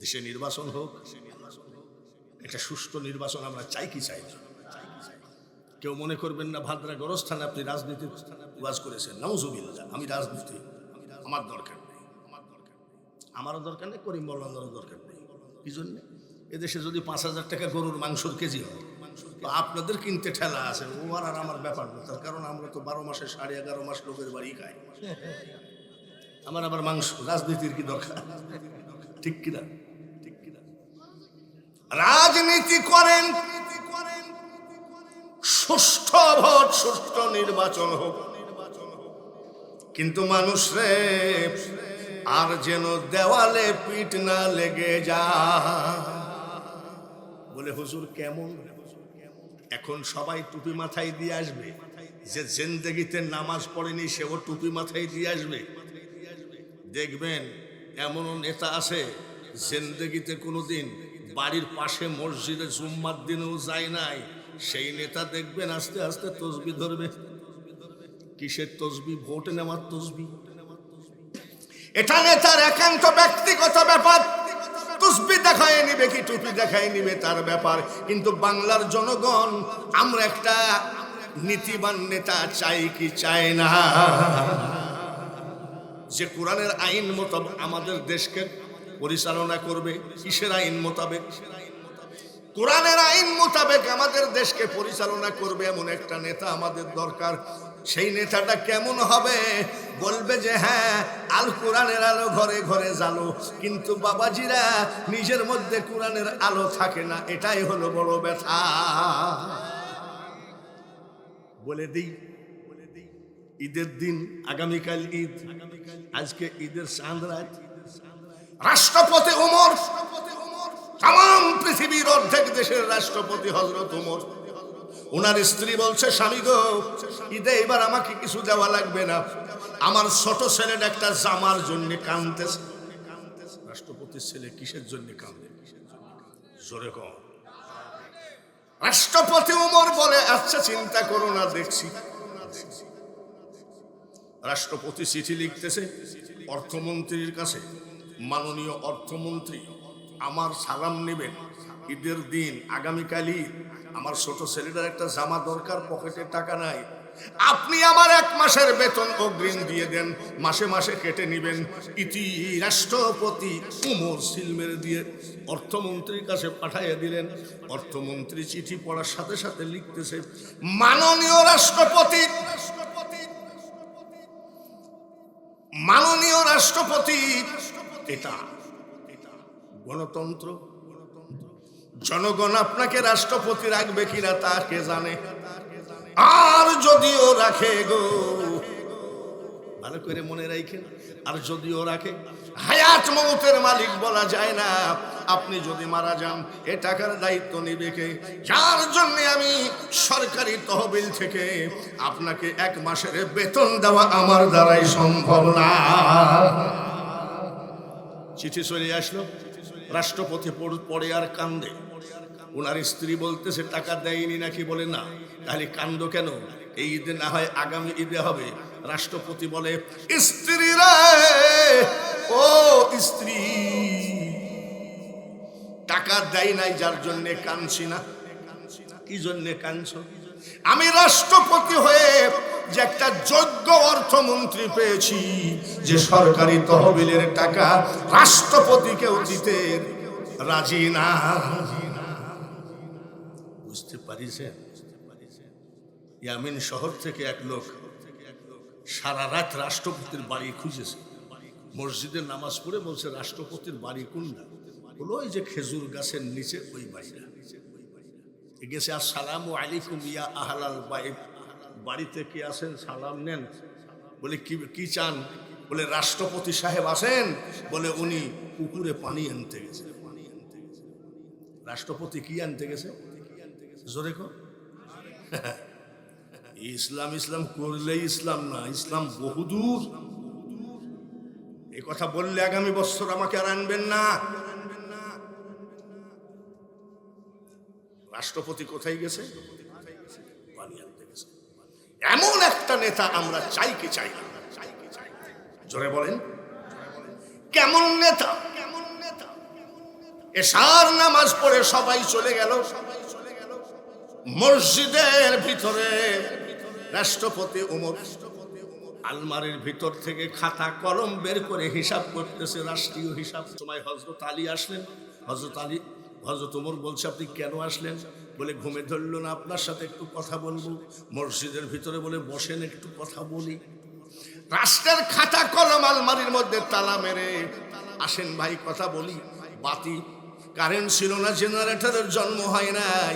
দেশে নির্বাচন হোক, একটা সুষ্ঠু নির্বাচন আমরা চাই কি চাই? কেউ মনে করবেন না ভাদ্রা গরস্থানে আপনি রাজনীতি ওয়াজ করেছেন। নাউজুবিল্লাহ, আমি রাজনীতি আমার দরকার নেই, আমারও দরকার নেই, করিম মোল্লারও দরকার নেই। কি জন্য? এদেশে যদি 5,000 টাকা গরুর মাংসর কেজি হয়, তো আপনাদের কিনতে ঠেলা আছে, ও আর আমার ব্যাপার না। তার কারণ আমরা তো 12 মাসে 11.5 মাস লোকের বাড়ি খাই। আমার আবার মাংস, রাজনীতির কি দরকার? ঠিক কিনা? ঠিক কিনা? রাজনীতি করেন, সুষ্ঠু ভোট, সুষ্ঠু নির্বাচন হোক, কিন্তু মানুষ রে আর যেন দেওয়ালে পিঠ না লেগে যা। বলে হুজুর কেমন? এখন সবাই টুপি মাথায় দিয়ে আসবে, যে জিন্দেগিতে নামাজ পড়েনি সেও টুপি মাথায় দিয়ে আসবে। দেখবেন এমনও নেতা আছে জিন্দেগিতে কোনোদিন বাড়ির পাশে মসজিদে জুম্মার দিনেও যায় নাই, সেই নেতা দেখবেন আস্তে আস্তে তসবি ধরবে। কিসের তসবি? ভোট নেওয়ার তসবি। এটা নেতার একান্ত ব্যক্তিগত ব্যাপার। তসবি দেখায় নিবে কি টুপি দেখায় নিবে তার ব্যাপার। কিন্তু বাংলার জনগণ আমরা একটা নীতিবান নেতা চাই কি চাই না, যে কোরআনের আইন মোতাবেক আমাদের দেশকে পরিচালনা করবে। কিসের আইন মোতাবেক? কোরআনের আইন মোতাবেক আমাদের দেশকে পরিচালনা করবে এমন একটা নেতা আমাদের দরকার। সেই নেতাটা কেমন হবে? বলবে যে হ্যাঁ, আল কোরআনের আলো ঘরে ঘরে জ্বালো, কিন্তু বাবাজিরা নিজের মধ্যে কোরআনের আলো থাকে না। এটাই হলো বড় ব্যথা। বলে দিই, ঈদের দিন, আগামীকাল ঈদ, আজকে ঈদের চাঁদ রাত। রাষ্ট্রপতি ওমর, তাম পৃথিবীর অর্ধেক দেশের রাষ্ট্রপতি হযরত ওমর, ওনার স্ত্রী বলছে, স্বামী গো, ঈদে এবার আমাকে কিছু দেওয়া লাগবে না, আমার ছোট ছেলেটা একটা জামার জন্য কাঁদতেছে। রাষ্ট্রপতির ছেলে কিসের জন্য কাঁদে? জোরে কম। রাষ্ট্রপতি ওমর বলে, আচ্ছা চিন্তা করো না, দেখছি। রাষ্ট্রপতি চিঠি লিখতেছে অর্থমন্ত্রীর কাছে, মাননীয় অর্থমন্ত্রী, আমার সালাম নেবেন, ঈদের দিন আগামীকাল ঈদ, আমার ছোট ছেলেটার একটা জামা দরকার, পকেটে টাকা নাই, আপনি আমার 1 মাসের বেতন অগ্রিম দিয়ে দেন, মাসে মাসে কেটে নিবেন। ইতি রাষ্ট্রপতি ওমর সিল মেরে দিয়ে অর্থমন্ত্রীর কাছে পাঠাইয়া দিলেন। অর্থমন্ত্রী চিঠি পড়ার সাথে সাথে লিখতেছে, মাননীয় রাষ্ট্রপতি, মাননীয় রাষ্ট্রপতি, এটা গণতন্ত্র, জনগণ আপনাকে রাষ্ট্রপতি রাখবে কিনা তা কে জানে, আর যদিও রাখে গো, ভালো করে মনে রাখেন, আর যদিও রাখে, হায়াত মৌতের মালিক বলা যায় না। আপনি যদি মারা যান এ টাকার দায়িত্ব নেবে কে? যার জন্য আমি সরকারি তহবিল থেকে আপনাকে 1 মাসের বেতন দেওয়া আমার দ্বারাই সম্ভব না। চিঠি চলে আসলো, রাষ্ট্রপতি পড়ে আর কান্দে। ওনার স্ত্রী বলতেছে, টাকা দেয়নি নাকি? বলে না। তাহলে কান্দ কেন? এই ঈদে না হয় আগামী ঈদে হবে, রাষ্ট্রপতি বলে, স্ত্রীরা, ও স্ত্রী, টাকা দেয় নাই যার জন্য কাঁদছি না। কি জন্য কাঁদছো? আমি রাষ্ট্রপতি হয়ে যে একটা যোগ্য অর্থমন্ত্রী পেয়েছি, যে সরকারি তহবিলের টাকা রাষ্ট্রপতিকেও দিতে রাজি না। বুঝতে পারিছেন? ইয়ামিন শহর থেকে এক লোক সারা রাত রাষ্ট্রপতির বাড়ি খুঁজেছে। মসজিদে নামাজ পড়ে বলছে, রাষ্ট্রপতির বাড়ি কোনটা? বলো, ওই যে খেজুর গাছের নিচে ওই বাড়িটা। গেছে, আসসালামু আলাইকুম ইয়া আহলাল বাইত, বাড়িতে কি আছেন? সালাম নেন। বলে কি চান? বলে রাষ্ট্রপতি সাহেব আছেন। বলে উনি পুকুরে পানি আনতে গেছে। রাষ্ট্রপতি কি আনতে গেছে? জোরে কর। ইসলাম ইসলাম করলেই ইসলাম না, ইসলাম বহুদূর। এই কথা বললে আগামী বছর আমাকে আর আনবেন না। রাষ্ট্রপতি কোথায় গেছে? পানি আনতে গেছে। এমন একটা নেতা আমরা চাই কি চাই না? জোরে বলেন, কেমন নেতা? এশার নামাজ পড়ে সবাই চলে গেল। মসজিদের ভিতরে রাষ্ট্রপতি ওমর আলমারির ভিতর থেকে খাতা কলম বের করে হিসাব করতেছে, রাষ্ট্রীয় হিসাব। সময় হযরত আলী আসলেন। হযরত ওমর বলছে, আপনি কেন আসলেন? বলে, ঘুমে ধরলো না, আপনার সাথে একটু কথা বলবো। মসজিদের ভিতরে বলে, বসেন একটু কথা বলি। রাষ্ট্রের খাতা কলম আলমারির মধ্যে তালা মেরে, আসেন ভাই কথা বলি। বাতি, কারেন্ট ছিল না, জেনারেটরের জন্ম হয় নাই।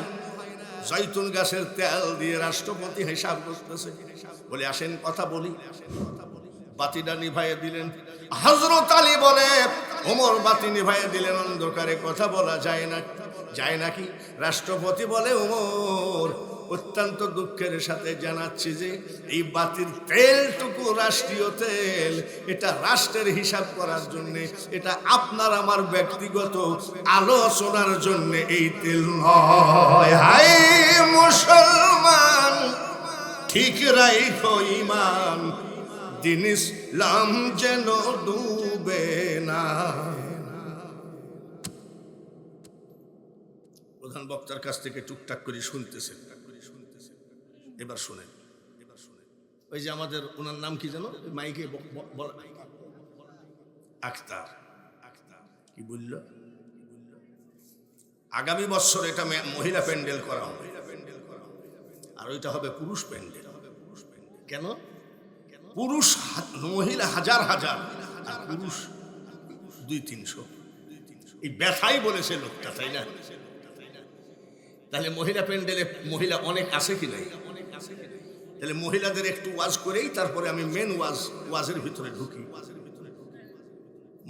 জৈতুন গাছের তেল দিয়ে রাষ্ট্রপতি হিসাব করতেছে। বলে, আসেন কথা বলি। বাতিটা নিভাইয়ে দিলেন। হযরত আলী বলে, ওমর বাতি নিভাইয়ে দিলেন। অন্ধকারে কথা বলা যায় না, যায় নাকি? রাষ্ট্রপতি বলে, ওমর, অত্যন্ত দুঃখের সাথে জানাচ্ছি যে এই বাতির তেলটুকু রাষ্ট্রীয় তেল, এটা রাষ্ট্রের হিসাব করার জন্য, এটা আপনার আমার ব্যক্তিগত আলোচনার জন্য এই তেল নয়। হায় মুসলমান, ঠিক রাখো ঈমান, দিন ইসলাম যেন ডুবে না। প্রধান বক্তার কাছ থেকে টুকটাক করে শুনতেছেন। এবার শোনেন, ওই যে আমাদের ওনার নাম কি জানো, মাইকে আক্তার, কি বলল? আগামী বছর এটা মহিলা প্যান্ডেল করা হবে, আর ওইটা হবে পুরুষ প্যান্ডেল। কেন? পুরুষ মহিলা হাজার হাজার, আর পুরুষ 200-300। এই ব্যথাই বলেছে লোকটা, তাই না? তাহলে মহিলা প্যান্ডেলে মহিলা অনেক আছে কি নাই? তাহলে মহিলাদের একটু ওয়াজ করেই তারপরে আমি মেন ওয়াজের ভিতরে ঢুকি।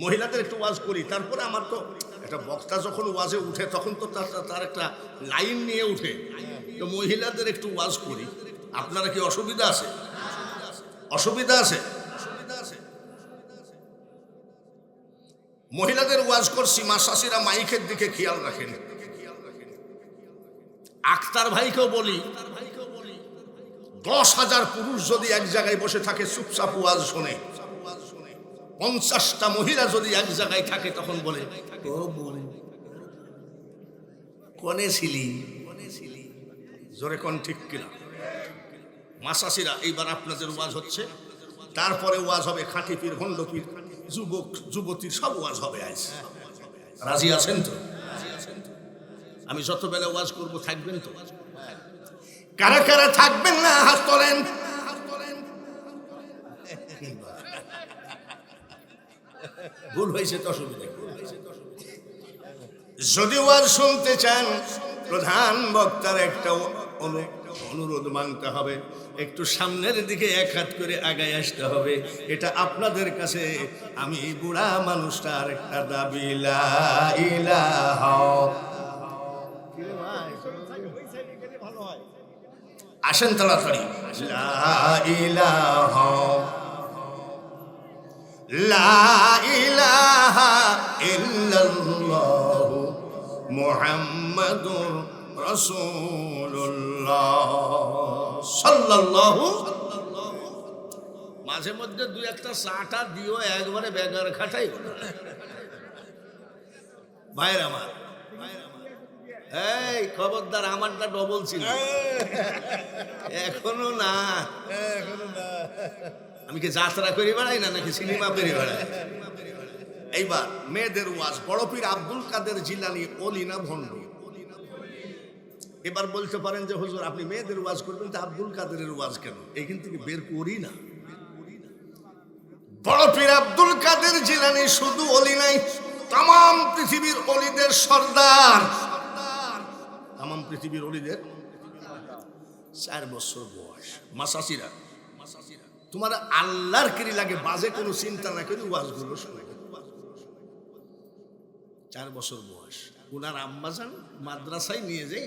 মহিলাদের একটু ওয়াজ করি, তারপরে আমার তো একটা বক্তা যখন ওয়াজে উঠে তখন তো তার একটা লাইন নিয়ে উঠে। তো মহিলাদের একটু ওয়াজ করি। আপনারা কি অসুবিধা আছে? অসুবিধা আছে? মহিলাদের ওয়াজ করছি, মা শাশিরা মাইকের দিকে খেয়াল রাখেন। আক্তার ভাইকেও বলি, 10,000 পুরুষ যদি এক জায়গায় বসে থাকে চুপচাপ ওয়াজ শোনে, 50টা মহিলা যদি এক জায়গায় থাকে তখন বলে, ও বোন কনে ছিলি? জোরে কোন ঠিক কিনা? মাসাসিরা, এইবার আপনাদের ওয়াজ হচ্ছে, তারপরে ওয়াজ হবে খাঁটি পীর, ভণ্ড পীর, যুবক যুবতীর সব ওয়াজ হবে। আজ রাজি আছেন তো? আমি যত বেলা ওয়াজ করবো থাকবেন তো? কারা কারা থাকবেন না হাত তোলেন। ভুল হয়েছে তো অসুবিধা। যদি ওয়াজ শুনতে চান, প্রধান বক্তার একটা অনুরোধ মানতে হবে, একটু সামনের দিকে এক হাত করে আগায় আসতে হবে। এটা আপনাদের কাছে আমি বুড়া মানুষটার একটা দাবি। লা ইলাহা, আসেন তাড়াতাড়ি। লা ইলাহা, লা ইলাহা ইল্লাল্লাহু মুহাম্মাদুর রাসূলুল্লাহ সাল্লাল্লাহু। মাঝে মধ্যে দুই একটা চাটা দিও, একবারে বেগার খাটাই হলো। ভাইয়ের আমার, এই খবরদার, আমারটা ডবল ছিল, এখনো না। আমি কি যাত্রা করি বেড়াই না নাকি সিনেমা করি বেড়াই? এইবার মেয়েদের ওয়াজ, বড় পীর আব্দুল কাদের জিলানী ওলি না ভণ্ড? এবার বলতে পারেন যে হুজুর আপনি মেয়েদের ওয়াজ করবেন, তো আব্দুল কাদেরের ওয়াজ কেন? এইখান থেকে বের করি না। বড় পীর আব্দুল কাদের জিলানী শুধু ওলি নাই, তাম পৃথিবীর ওলিদের সর্দার। তাম পৃথিবীর ওলিদের 4 বছর বয়স। মাসাসিরা, তোমার আল্লাহর কিরি লাগে, বাজে কোনো চিন্তা না করে ওয়াজগুলো শুনে। 4 বছর বয়স। ওনার আম্মা যান মাদ্রাসায় নিয়ে যাই,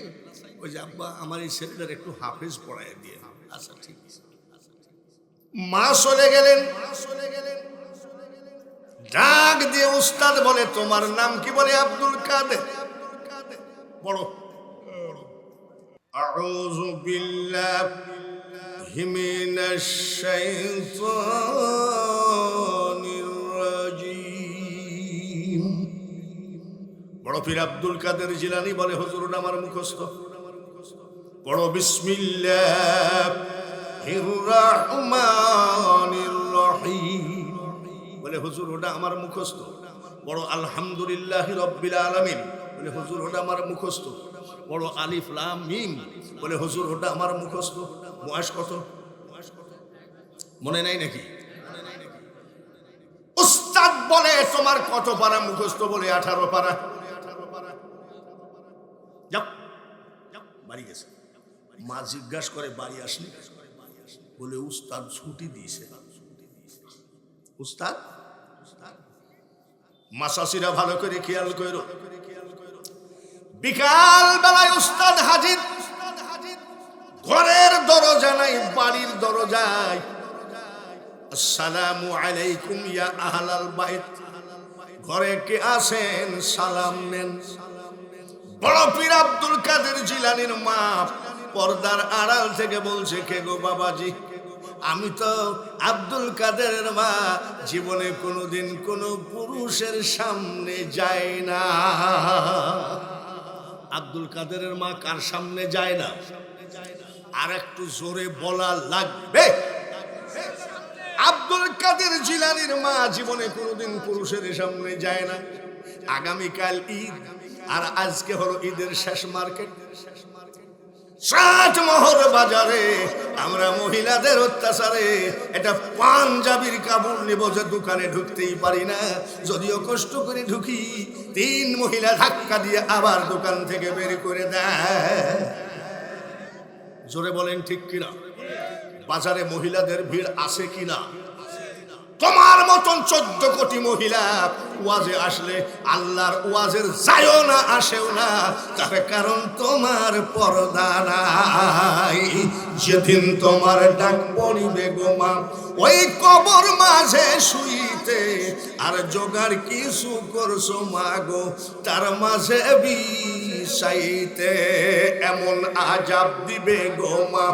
ওই যে আব্বা আমার এই ছেলেটার একটু হাফেজ পড়ায় দিয়ে। আচ্ছা ঠিক আছে। মা চলে গেলেন, ডাক দিয়ে উস্তাদ বলে তোমার নাম কি? বলে আব্দুল কাদের। বড় আউযু বিল্লাহি মিনাশ শাইতানির রাজিম। বড় পীর আব্দুল কাদের জিলানী বলে হুজুর ওটা আমার মুখস্থ। বড় বিসমিল্লাহির রহমানির রহিম বলে হুজুর ওটা আমার মুখস্থ। বড় আলহামদুলিল্লাহি রাব্বিল আলামিন বলে হুজুর ওটা আমার মুখস্থ। বড় আলিফ লাম মিম বলে হুজুর ওটা আমার মুখস্থ। বয়স কত মনে নাই নাকি? উস্তাদ বলে তোমার কত পারা মুখস্থ? বলে 18 পারা। যাও বাড়ি গেছে। মা জিজ্ঞাসা করে বাড়ি আসলি? বলে উস্তাদ ছুটি দিয়েছে। উস্তাদ, মাসাসিরা ভালো করে খেয়াল করো, বিকাল বেলায় উস্তাদ হাজির। ঘরের দরজা নাই, বাড়ির দরজায়। আসসালামু আলাইকুম ইয়া আহলাল বাইত, ঘরে কে আছেন সালাম নেন। বড় পীর আব্দুল কাদের জিলানীর মা পর্দার আড়াল থেকে বলছে কে গো বাবাজি? আমি তো আব্দুল কাদেরের মা, জীবনে কোনোদিন কোনো পুরুষের সামনে যায় না। আব্দুল কাদেরের মা কার সামনে যায় না? আর একটু জোরে বলা লাগবে। আব্দুল কাদের জিলানীর মা জীবনে কোনোদিন পুরুষের সামনে যায় না। আগামীকাল ঈদ, আর আজকে হলো ঈদের শেষ মার্কেট। 7 মোহর বাজারে আমরা মহিলাদের অত্যাচারে এটা পাঞ্জাবির কাপড় নিব যে দোকানে ঢুকতেই পারি না। যদিও কষ্ট করে ঢুকি, 3 মহিলা ধাক্কা দিয়ে আবার দোকান থেকে বের করে দেয়। জোরে বলেন ঠিক কিনা? বাজারে মহিলাদের ভিড় আছে কিনা? তোমার মতন 14 কোটি মহিলা ওয়াজে আসলে আল্লাহর ওয়াজের যায়ও না, আসেও না। তার কারণ তোমার পর্দা নাই। যেদিন তোমার ডাক পড়িবে গো মা ওই কবর মাঝে শুইতে, আর জোগাড় কিছু করছো মা গো তার মাঝে বিষাইতে। এমন আজাব দিবে গো মা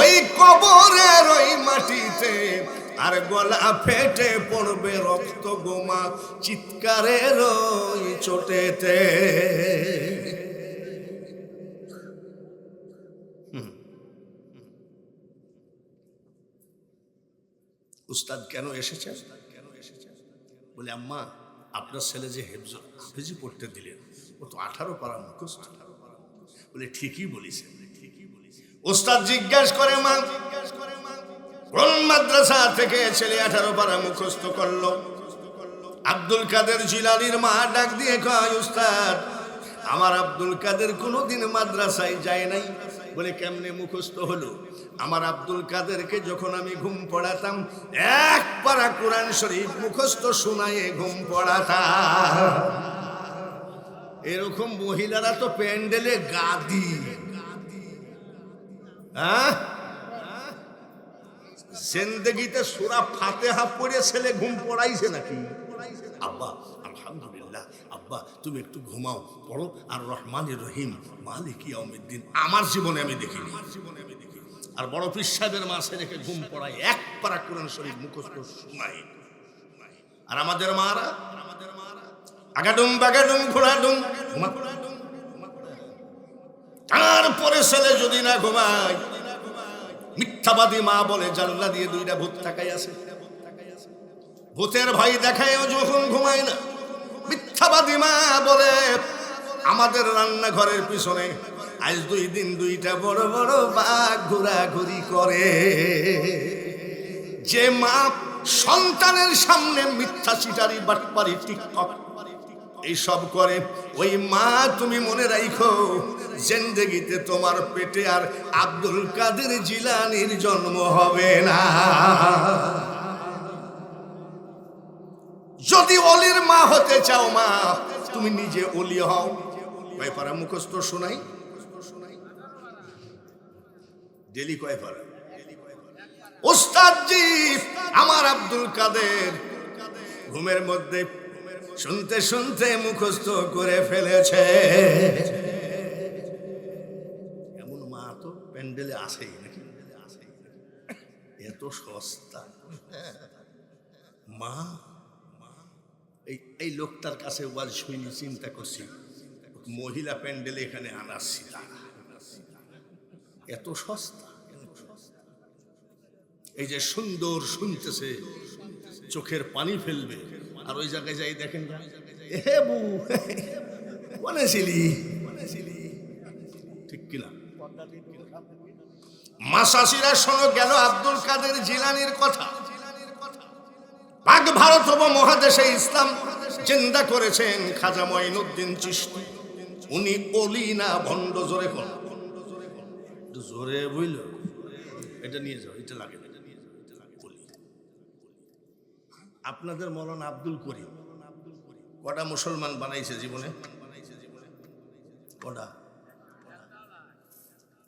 ওই কবরের ওই মাটিতে, আর গলা ফেটে পড়বে রক্ত গোমা চিৎকারের ওই চোটেতে। উস্তাদ কেন এসেছেন? বলে আম্মা আপনার ছেলে যে হাফেজি পড়তে দিলেন ও তো 18 পারা মুখস্থ। বলে ঠিকই বলেছেন। উস্তাদ জিজ্ঞাসা করে মা কোন মাদ্রাসা থেকে ছেলে 18 পারা মুখস্থ করলো? আব্দুল কাদের জিলানীর মা ডাক দিয়ে কয় উস্তাদ আমার আব্দুল কাদের কোনোদিন মাদ্রাসায় যায় নাই। বলে কেমনে মুখস্থ হলো? আমার আব্দুল কাদেরকে যখন আমি ঘুম পড়াতাম 1 পারা কোরআন শরীফ মুখস্থ শোনায়ে ঘুম পড়াতাম। এরকম মহিলারা তো প্যান্ডেলে গাদি। হ্যাঁ, জিন্দেগিতে সূরা ফাতিহা পড়ে ছেলে ঘুম পড়াইছে নাকি? আব্বা আলহামদুলিল্লাহ, আব্বা তুমি একটু ঘুমাও, পড়ো আর রহমানির রহিম মালিক ইয়াউমিদ্দিন। আমার জীবনে আমি দেখিনি। আর বড় পীর সাহেবের মাসে রেখে ঘুম পড়ায়, এক পারা কোরআন শরীফ মুখস্থ শোনায়। আর আমাদের মারা আগাডুম বাগাডুম ঘোড়াডুম তারপরে ছেলে যদি না ঘুমায়, মিথ্যাবাদী মা বলে জানলা দিয়ে দুইটা ভূত তাকাই আছে, ভূতের ভয় দেখায়ও যখন ঘুমায় না। মিথ্যাবাদী মা বলে আমাদের রান্নাঘরের পিছনে আজ 2 দিন 2টা বড় বড় বাঘ ঘোরাঘুরি করে। যে মা সন্তানের সামনে মিথ্যা চিটারি বাটপারি টিকটক এইসব করে, ওই মা তুমি মনে রাখো জিন্দেগিতে তোমার পেটে আর আব্দুল কাদের জিলানীর জন্ম হবে না। যদি অলির মা হতে চাও মা, তুমি নিজে অলি হও। কয় পারা মুখস্থ শোনাই ডেলি, কয় পারা ওস্তাদজি আমার আব্দুল কাদের ঘুমের মধ্যে শুনতে শুনতে মুখস্থ করে ফেলেছে। এমন মা তো প্যান্ডেলে আসেই নাকি, এত সস্তা মা। এই লোকটার কাছে ওয়াজ শুনি চিন্তা করছি, মহিলা প্যান্ডেলে এখানে আনাচ্ছি, এত সস্তা। এই যে সুন্দর শুনতেছে, চোখের পানি ফেলবে। আর ওই জায়গায় যাই দেখেন, হে বউ বলেছিলি, ঠিক কিনা? মাসাসিরা শোনো গেল আব্দুল কাদের জিলানীর কথা। পাক ভারত মহাদেশে ইসলাম জিন্দা করেছেন খাজা মঈনুদ্দিন চিশতি। উনি অলি না ভণ্ড? জোরে কোন জোরে বুঝল, এটা নিয়ে যাও, এটা লাগে না। আপনাদের মৌলানা আব্দুল করিম কটা মুসলমান বানাইছে জীবনে? কটা?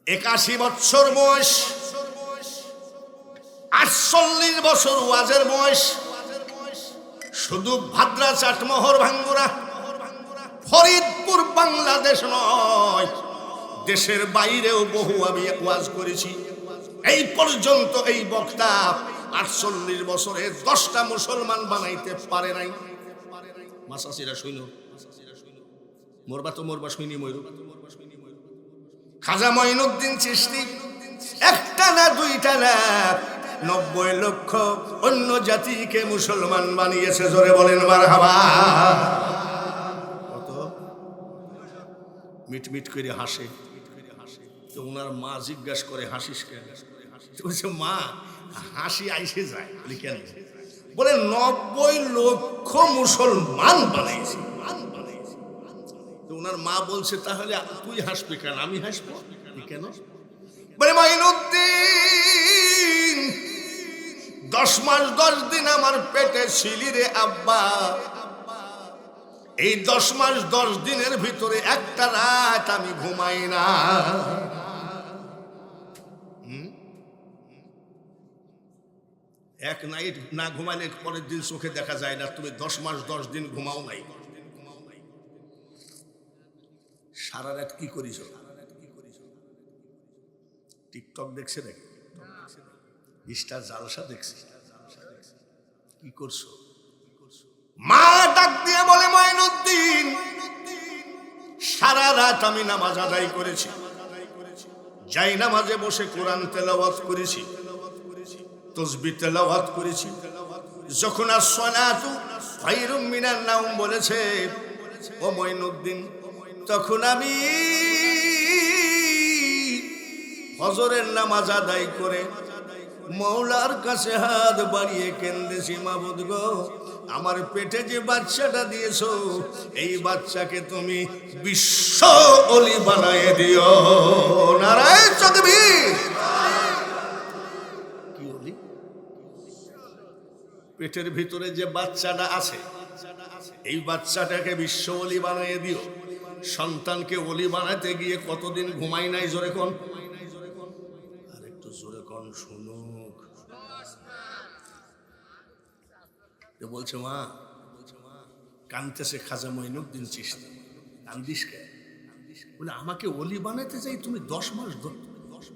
81 বছর বয়স, 48 বছর ওয়াজের বয়স। শুধু ভাদ্রা চাটমোহর ভাঙ্গুরা ফরিদপুর বাংলাদেশ নয়, দেশের বাইরেও বহু আমি ওয়াজ করেছি। এই পর্যন্ত এই বক্তা 48 বছরে 10টা মুসলমান বানাইতে পারে নাই। মাসাসিরা শুইন, মরবা তো মরবা শুইনি ময়ূর। খাজা মঈনুদ্দিন চিশতি একটা না 2টা না 90 লক্ষ অন্য জাতিকে মুসলমান বানিয়েছে। জোরে বলেন মারহাবা। কত মিট মিট করে হাসে। তো ওনার মা জিজ্ঞাসা করে হাসিস কেন? বলছে মা হাসি আইসে যায়। বলি কেন? বলে 90 লক্ষ মুসলমান বানাইছে। তো ওনার মা বলছে তাহলে তুই হাসবি কেন, আমি হাসবো কেন? বলে মঈনুদ্দিন 10 মাস 10 দিন আমার পেটে ছিলি রে আব্বা। এই 10 মাস 10 দিনের ভিতরে একটা রাত আমি ঘুমাই না। এক নাইট না ঘুমাইলে পরের দিন চোখে দেখা যায় না। তুমি 10 মাস 10 দিন ঘুমাও নাই, সারা রাত কি করিস? টিকটক দেখছে নাকি? স্টার জালসা দেখছি? কি করছো? মা ডাক দিয়ে বলে মঈনুদ্দিন সারা রাত আমি নামাজ আদায় করেছি, যাই নামাজে বসে কোরআন তেলাওয়াত করেছি, তাসবিহ তেলাওয়াত করেছি। যখন as-সালাতু খায়রুম মিনান নাওম বলেছে ও মঈনুদ্দিন, তখন আমি ফজরের নামাজ আদায় করে মওলার কাছে হাত বাড়িয়ে কেন্দেছি, মাবুদ গো আমার পেটে যে বাচ্চাটা দিয়েছো এই বাচ্চাকে তুমি বিশ্ব ওলি বানায় দিও। নারায়ে তাকবীর। কি ওলি? পেটের ভিতরে যে বাচ্চাটা আছে এই বাচ্চাটাকে বিশ্ব ওলি বানায় দিও। সন্তানকে ওলি বানাতে গিয়ে কতদিন ঘুমাই নাই? জোরে কোন, আর একটু জোরে কোন শুনুক। বলছে মা, কানতেছে খাজা মঈনুদ্দিন চিশতি। কান্দিস কে? বলে আমাকে ওলি বানাতে চাই তুমি 10 মাস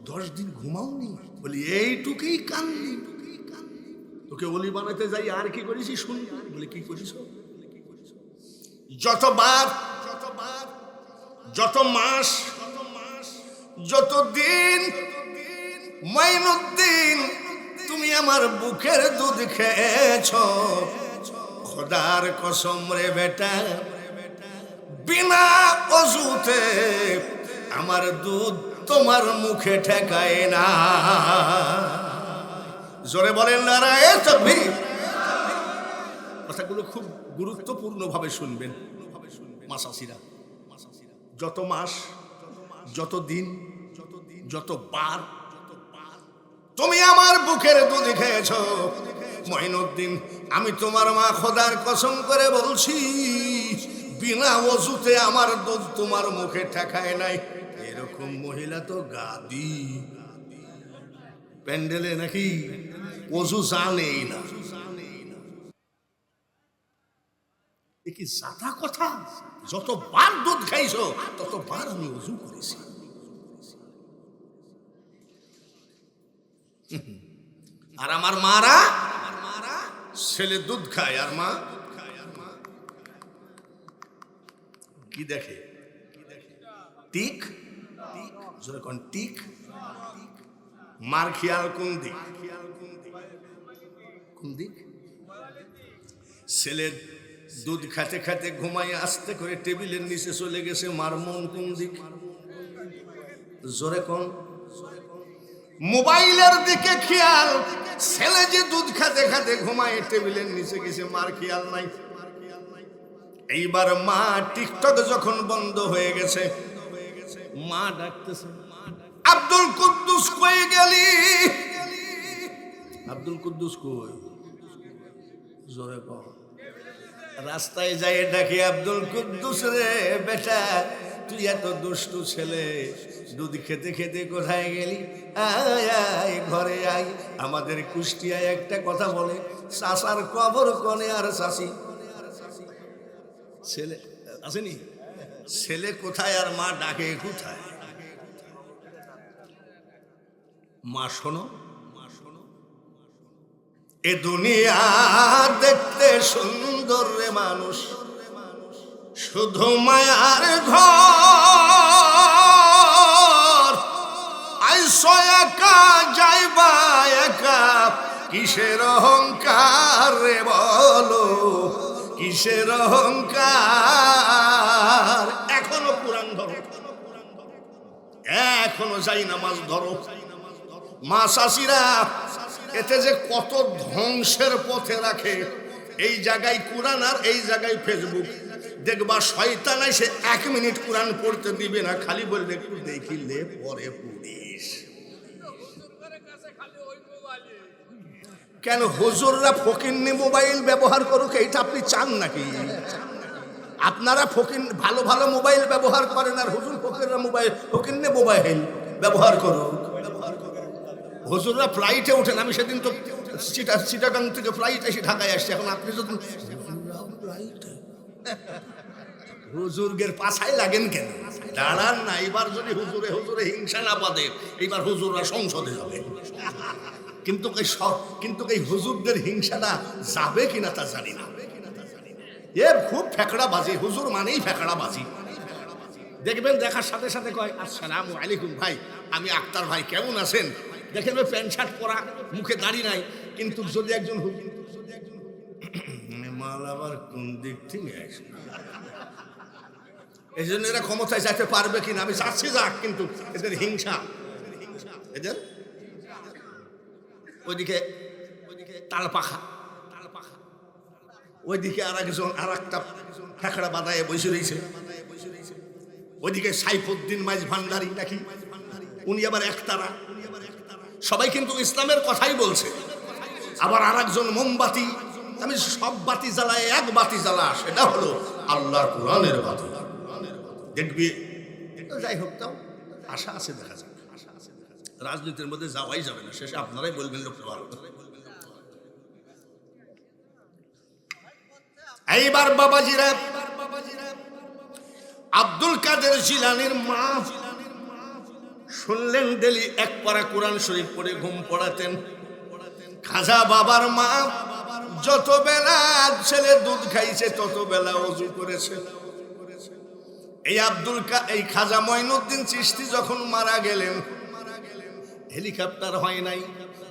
10 দিন ঘুমাওনি? বলি এইটুকুই কান্দি। তোকে ওলি বানাতে যাই আর কি করেছি শুনবি? বলি কি করিস? যতবার, যত মাস, যত দিন মাইনুদ্দিন তুমি আমার বুকের দুধ খেয়েছ, খোদার কসম রে বেটা, বিনা অজুতে আমার দুধ তোমার মুখে ঠেকায় না। জোরে বলেন নারায়ে তাকবীর। কথাগুলো খুব গুরুত্বপূর্ণ ভাবে শুনবেন মাসাসিরা। যত মাস, যত দিন, যত বার তুমি আমার বুকের দুধ খেয়েছ মঈনুদ্দিন, আমি তোমার মা খোদার কসম করে বলছি বিনা ওযুতে আমার দুধ তোমার মুখে ঠেকায় নাই। এরকম মহিলা তো গাদি প্যান্ডেলে নাকি ওযু জানেই না। এ কি জাতা কথা? যতবার দুধ খাইছো ততবার আমি ওযু করেছি। আর আমার মারা ছেলে দুধ খায় আর মা কি দেখে? টিক যেরকম টিক। মার খেয়াল কোন দিক? কোন দিক? ছেলের দুধ খেতে খেতে ঘুমাই আস্তে করে টেবিলের নিচে চলে গেছে, মার মন কোন দিক? জোরে কোন? মোবাইলের দিকে খেয়াল। ছেলে যে দুধ খেতে খেতে ঘুমায় টেবিলের নিচে গেছে, মার খেয়াল নাই। এইবার মা টিকটক যখন বন্ধ হয়ে গেছে, মা ডাকতেছে, আব্দুল কুদ্দুস কই গেলি? আব্দুল কুদ্দুস কই? জোরে কর। রাস্তায় যাই ডাকে, আব্দুল কুদ্দুস রে বেটা, তুই এত দুষ্টু ছেলে, দুধ খেতে খেতে কোথায় গেলি? আয় আয় ঘরে আয়। আমাদের কুষ্টিয়ায় একটা কথা বলে, চাষার কবর কনে আর চাষি। ছেলে আসেনি, ছেলে কোথায় আর মা ডাকে কোথায়? মা শোনো, এ দুনিয়া দেখতে সুন্দর রে মানুষ, শুধু মায়ার ঘর। আইসো একা যাইবা একা, কিসের অহংকার রে বলো, কিসের অহংকার? এখনো কোরআন ধরো, এখনো যাই নামাজ ধরো। মা শাশিরা এতে যে কত ধ্বংসের পথে রাখে। এই জায়গায় কোরআন আর এই জায়গায় ফেসবুক। দেখবা শয়তান এসে 1 মিনিট কোরআন পড়তে দিবে না, খালি বলবে একটু দেখিলে পরে পড়িস। কেন হুজুররা ফকিন্নি মোবাইল ব্যবহার করুক এইটা আপনি চান নাকি? আপনারা ফকিন ভালো ভালো মোবাইল ব্যবহার করেন আর হুজুর ফকিররা মোবাইল ফকিন্নি মোবাইল ব্যবহার করুক। হুজুররা ফ্লাইটে ওঠেন, আমি সেদিন তো চিটাগাং থেকে ফ্লাইট এসে ঢাকায় আসছি। এখন আপনি যদি হুজুরগের পাছায় লাগেন কেন? দাঁড়ান না, এবার যদি হুজুরে হুজুরে হিংসা না বাঁধে, এইবার হুজুররা সংসদে যাবে। কিন্তু এই হুজুরদের হিংসাটা যাবে কিনা তা জানি না। এ খুব ফেকড়া বাজি, হুজুর মানেই ফেকড়া বাজি। দেখবেন দেখার সাথে সাথে কয় আসসালামু আলাইকুম ভাই, আমি আক্তার ভাই, কেমন আছেন? দেখেন ওই প্যান্ট শার্ট পরা, মুখে দাড়ি নাই, কিন্তু যদি একজন মাল আবার কোন দিক থেকে আসে, এই জন্য এরা ক্ষমতায় যাইতে পারবে কিনা আমি চাচ্ছি যাক, কিন্তু এদের হিংসা, এদের ওইদিকে তাল পাখা, ওইদিকে আর একজন আর একটা ফেকড়া বাদায় বসে রয়েছে, ওইদিকে সাইফুদ্দিন মাইজ ভান্ডারী নাকি, উনি আবার একতারা। সবাই কিন্তু ইসলামের কথাই বলছে। আবার আর একজন মোমবাতি, আমি সব বাতি জ্বালায় এক বাতি জ্বালা, সেটা হলো আল্লাহর কোরআনের বাতি। দেখবি যাই হোক, তাও আশা আছে, দেখা যাক। রাজনীতির মধ্যে যাওয়াই যাবে না, শেষে আপনারাই বলবেন লোকটা ভালো। এইবার বাবাজিরা, আব্দুল কাদের জিলানীর মা শুনলেন ডেলি এক পারা কোরআন শরীফ পড়ে ঘুম পড়াতেন। খাজা বাবার মা যত বেলা ছেলে দুধ খাইছে তত বেলা ওযু করেছে। এই খাজা মঈনুদ্দিন চিশতি যখন মারা গেলেন, হেলিকপ্টার হয় নাই,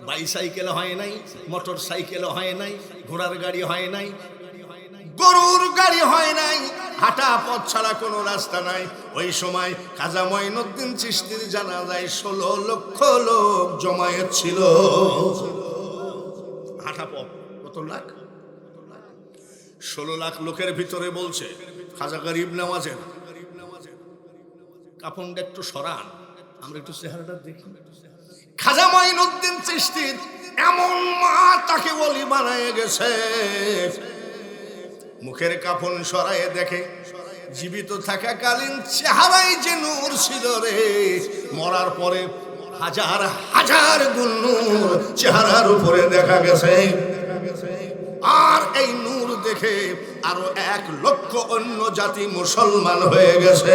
বাইসাইকেল হয় নাই, মোটর সাইকেল হয় নাই, ঘোড়ার গাড়ি হয় নাই, গরুর গাড়ি হয় নাই, হাঁটা পথ ছাড়া কোনো রাস্তা নাই। ওই সময় খাজা মঈনুদ্দিন চিশতির জানাজায় 16 লক্ষ লোক জমায়েত ছিল। হাঁটা পথ কত লাখ? 16 লাখ লোকের ভিতরে বলছে খাজা গরিব নওয়াজের কাপড়টা একটু সরান, আমরা একটু চেহারাটা দেখি। খাজা মঈনুদ্দিন চিশতির এমন মা তাকে ওলি বানায় গেছে, মুখের কাফন সরায়ে দেখে জীবিত থাকাকালীন চেহারায় যে নূর ছিল রে, মরার পরে হাজার হাজার গুণ নূর চেহারার উপরে দেখা গেছে। আর এই নূর দেখে আরো 1 লক্ষ অন্য জাতি মুসলমান হয়ে গেছে।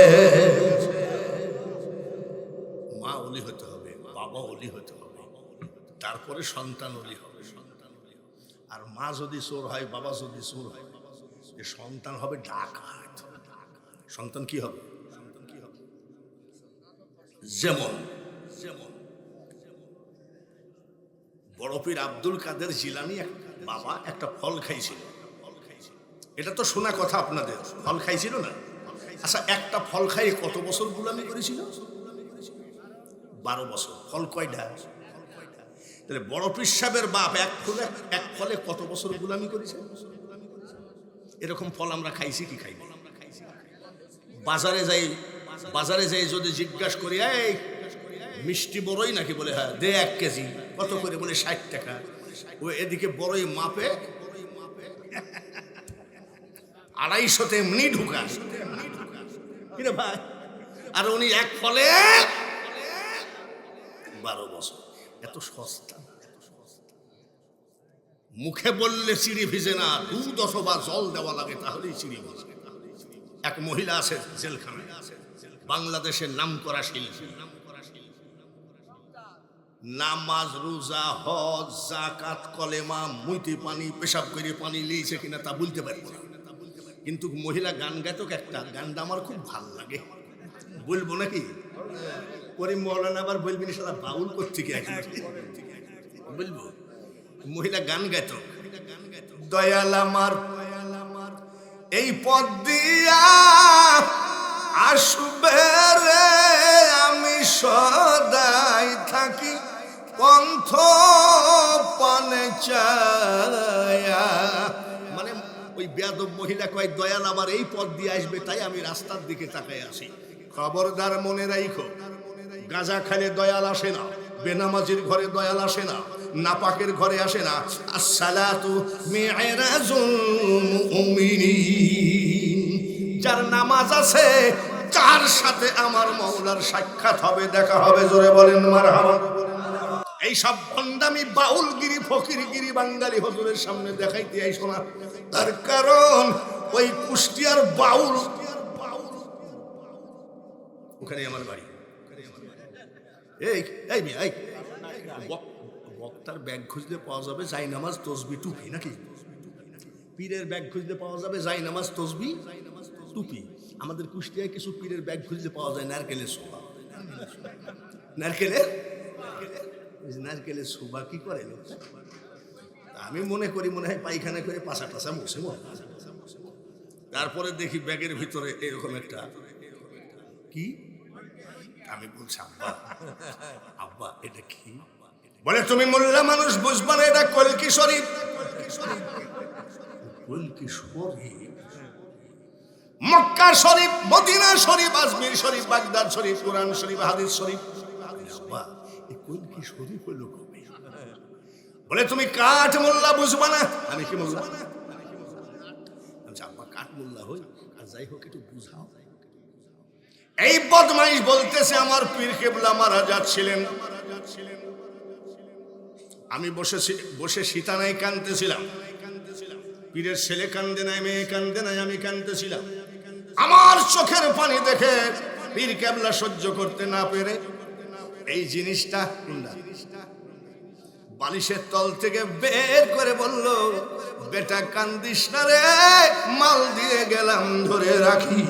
মা ওলি হতে হবে, বাবা ওলি হতে হবে, তারপরে সন্তান ওলি হবে। আর মা যদি চোর হয়, বাবা যদি চোর হয়, সন্তান হবে ডাকাত। সন্তান কি হবে? যেমন বড় পীর আব্দুল কাদের জিলানী বাবা একটা ফল খাইছিল। এটা তো শোনা কথা আপনাদের, ফল খাইছিল না? আচ্ছা, একটা ফল খাই কত বছর গোলামি করেছিল? 12 বছর। ফল কয়টা? তাহলে বড় পীর সাহেবের বাপ এক ফলে কত বছর গোলামি করেছে? এরকম ফল আমরা খাইছি কি খাইনি? বাজারে যাই যদি জিজ্ঞাসা করি, এই মিষ্টি বড়ই নাকি? বলে হ্যাঁ। দে 1 কেজি। কত করে? বলে 60 টাকা। ও এদিকে বড়ই মাপে 250 এমনি ঢুকা কিরে ভাই। আর উনি এক ফলে 12 বছর। এত সস্তা। মুখে বললে চিড়ি ভিজে না, দুধ অথবা জল দেওয়া লাগে, তাহলেই চিড়ি ভিজে। এক মহিলা আছে জেলখানায়, বাংলাদেশের নামকরা শিল্পী। নামাজ, রোজা, হজ, যাকাত, কলেমা, মুইতে পানি, পেশাব করে পানি লিয়েছে কিনা তা বলতে পারবো না। কিন্তু মহিলা গান গাইতো একটা, গানটা আমার খুব ভাল লাগে, বলবো নাকি? করিম মৌলানা আবার বলবি না সারা বাউল করতে কি বলবো? মহিলা গান গাইতো, দয়াল আমার এই পথ দিয়া আসবে রে, আমি সদাই থাকি পন্থ পানে চায়া। মানে ওই বেয়াদব মহিলা কয়, দয়াল আমার এই পথ দিয়ে আসবে, তাই আমি রাস্তার দিকে তাকায় আসি। খবরদার মনে রাখো, গাঁজা খাইলে দয়াল আসে না, বেনামাজির ঘরে দয়াল আসে না, নাপাকের ঘরে আসে না। আসসালাতু মি'রাজুল মুমিনিন, যার নামাজ আছে তার সাথে আমার মাওলার সাক্ষাৎ হবে, দেখা হবে। জোরে বলেন মারহাবা। এই সব ভণ্ডামি বাউলগিরি ফকিরগিরি বাঙালি হুজুরের সামনে দেখাইতে আইসো না। তার কারণ ওই কুষ্টিয়ার বাউল, ওখানে আমার বাড়ি। এই বক্তার ব্যাগ খুঁজতে পাওয়া যাবে জায়নামাজ, তসবি, টুপি নাকি? পীরের ব্যাগ খুঁজতে পাওয়া যাবে জায়নামাজ, তসবি, টুপি। আমাদের কুষ্টিয়ায় কিছু পীরের ব্যাগ খুঁজতে পাওয়া যায় নারকেলের শোভা। নারকেলের শোভা কি করে? আমি মনে করি মনে হয় পায়খানা করে পাশা টাসা মুছে। তারপরে দেখি ব্যাগের ভিতরে এরকম একটা কি, আমি বলছি আব্বা এটা কি? বলে তুমি মোল্লা মানুষ বুঝবা না, এটা কলকি শরীফ। কলকি শরীফ, মক্কা শরীফ, মদিনা শরীফ, আজমির শরীফ, বাগদাদ শরীফ, কোরআন শরীফ, হাদিস শরীফ। আব্বা এই কলকি শরীফ হলো কবে? বলে তুমি কাঠ মোল্লা বুঝবা না। আমি কি মোল্লা? আব্বা কাঠ মোল্লা হই, আর যাই হোক একটু বুঝাও। এই বদমাইশ বলতেছে আমার পীর কেবলা মারা যাচ্ছিলেন, আমি বসে সীতানায় কাঁদতেছিলাম। পীরের ছেলে কান্দে নাই, মেয়ে কান্দে নাই, আমি কান্দতেছিলাম। আমার চোখের পানি দেখে পীর কেবলা সহ্য করতে না পেরে এই জিনিসটা বালিশের তল থেকে বের করে বলল, বেটা কান্দিস না রে, মাল দিয়ে গেলাম ধরে রাখি।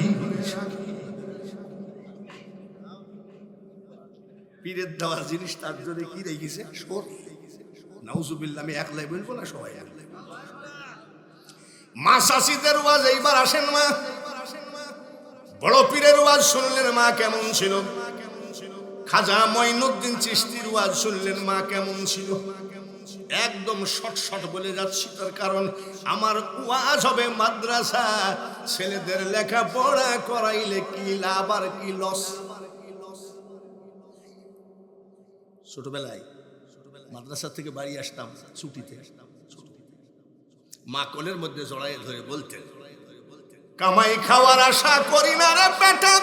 পীরের দেওয়া জিনিস তার জন্য কি রেখেছে? নাউজুবিল্লাহ, আমি একলাই বলবো না, সবাই একলাই। মা শাসিদের ওয়াজ এইবার আসেন মা, বড় পীরের ওয়াজ শুনলেন মা কেমন ছিল, খাজা মঈনুদ্দিন চিশতির ওয়াজ শুনলেন মা কেমন ছিল। একদম শর্ট শর্ট বলে যাচ্ছি, তার কারণ আমার ওয়াজ হবে মাদ্রাসা, ছেলেদের লেখাপড়া করাইলে কি লাভ আর কি লস। ছোটবেলায় মাদ্রাসা থেকে বাড়ি আসতাম ছুটিতে, মা কোলের মধ্যে জড়াই ধরে বলতেন, কামাই খাওয়ার আশা করি না রে বেটা,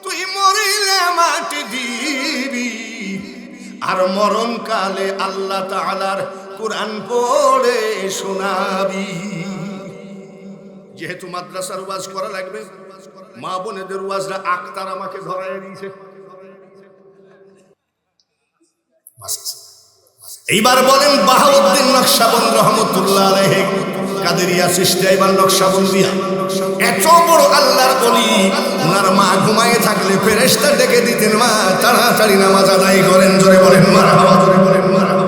তুই মরিলে মাটি দিবি, আর মরণ কালে আল্লাহ তাআলার কোরআন পড়ে শোনাবি। যেহেতু মাদ্রাসার ওয়াজ করা লাগবে, মা বোনেদের ওয়াজটা আক্তার আমাকে ধরায় দিয়েছে। এইবার বলেন বাহাউদ্দিন নকশবন্দ রহমতুল্লাহ আলাইহি, কাদেরিয়া চিশতিয়া এবার নকশবন্দিয়া, এত বড় আল্লাহর ওলি, ওনার মা ঘুমায়ে থাকলে ফেরেশতা ডেকে দিতেন, মা তাড়াতাড়ি নামাজ আদায় করেন। জোরে বলেন মারহাবা, জোরে বলেন মারহাবা।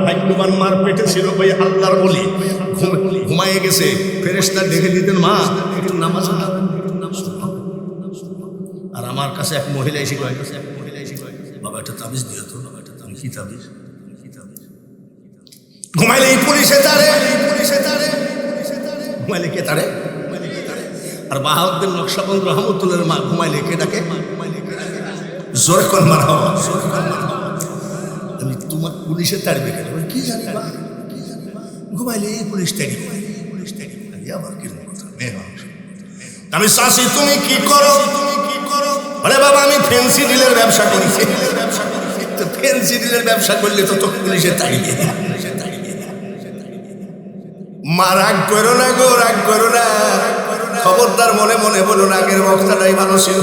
ভাগ্যবান মার পেটে ছিল ওই আল্লাহর ওলি, ঘুমায়ে গেছে, ফেরেশতা ডেকে দিতেন, মা একটু নামাজ আদায়। আর আমার কাছে এক মহিলা এসে কয়, বাবা একটা তাবিজ দিও তো। আমি কি তাবিজ? ঘুমাইলে পুলিশে তারে, ঘুমাইলে কে তারে? আর বাহাউদ্দিন নকশবন্দ রহমতুল্লাহর মা ঘুমাইলে কে ডাকে? জোরে কোন মারহাবা। আমি তোমার পুলিশে তাড়বে কেন? কি জানি বা, ঘুমাইলে পুলিশ তাড়ি, আবার কি কথা মেয়ে মানুষ। আমি চাষি, তুমি কি করো? আরে বাবা আমি ফেন্সি ডিলের ব্যবসা করি। তো ফেন্সি ডিলের ব্যবসা করলে তো পুলিশে তাড়িয়ে। মা রাগ করো না গো, রাগ করো না, খবরদার মনে মনে বলুন আগের বক্তাটাই ভালো ছিল,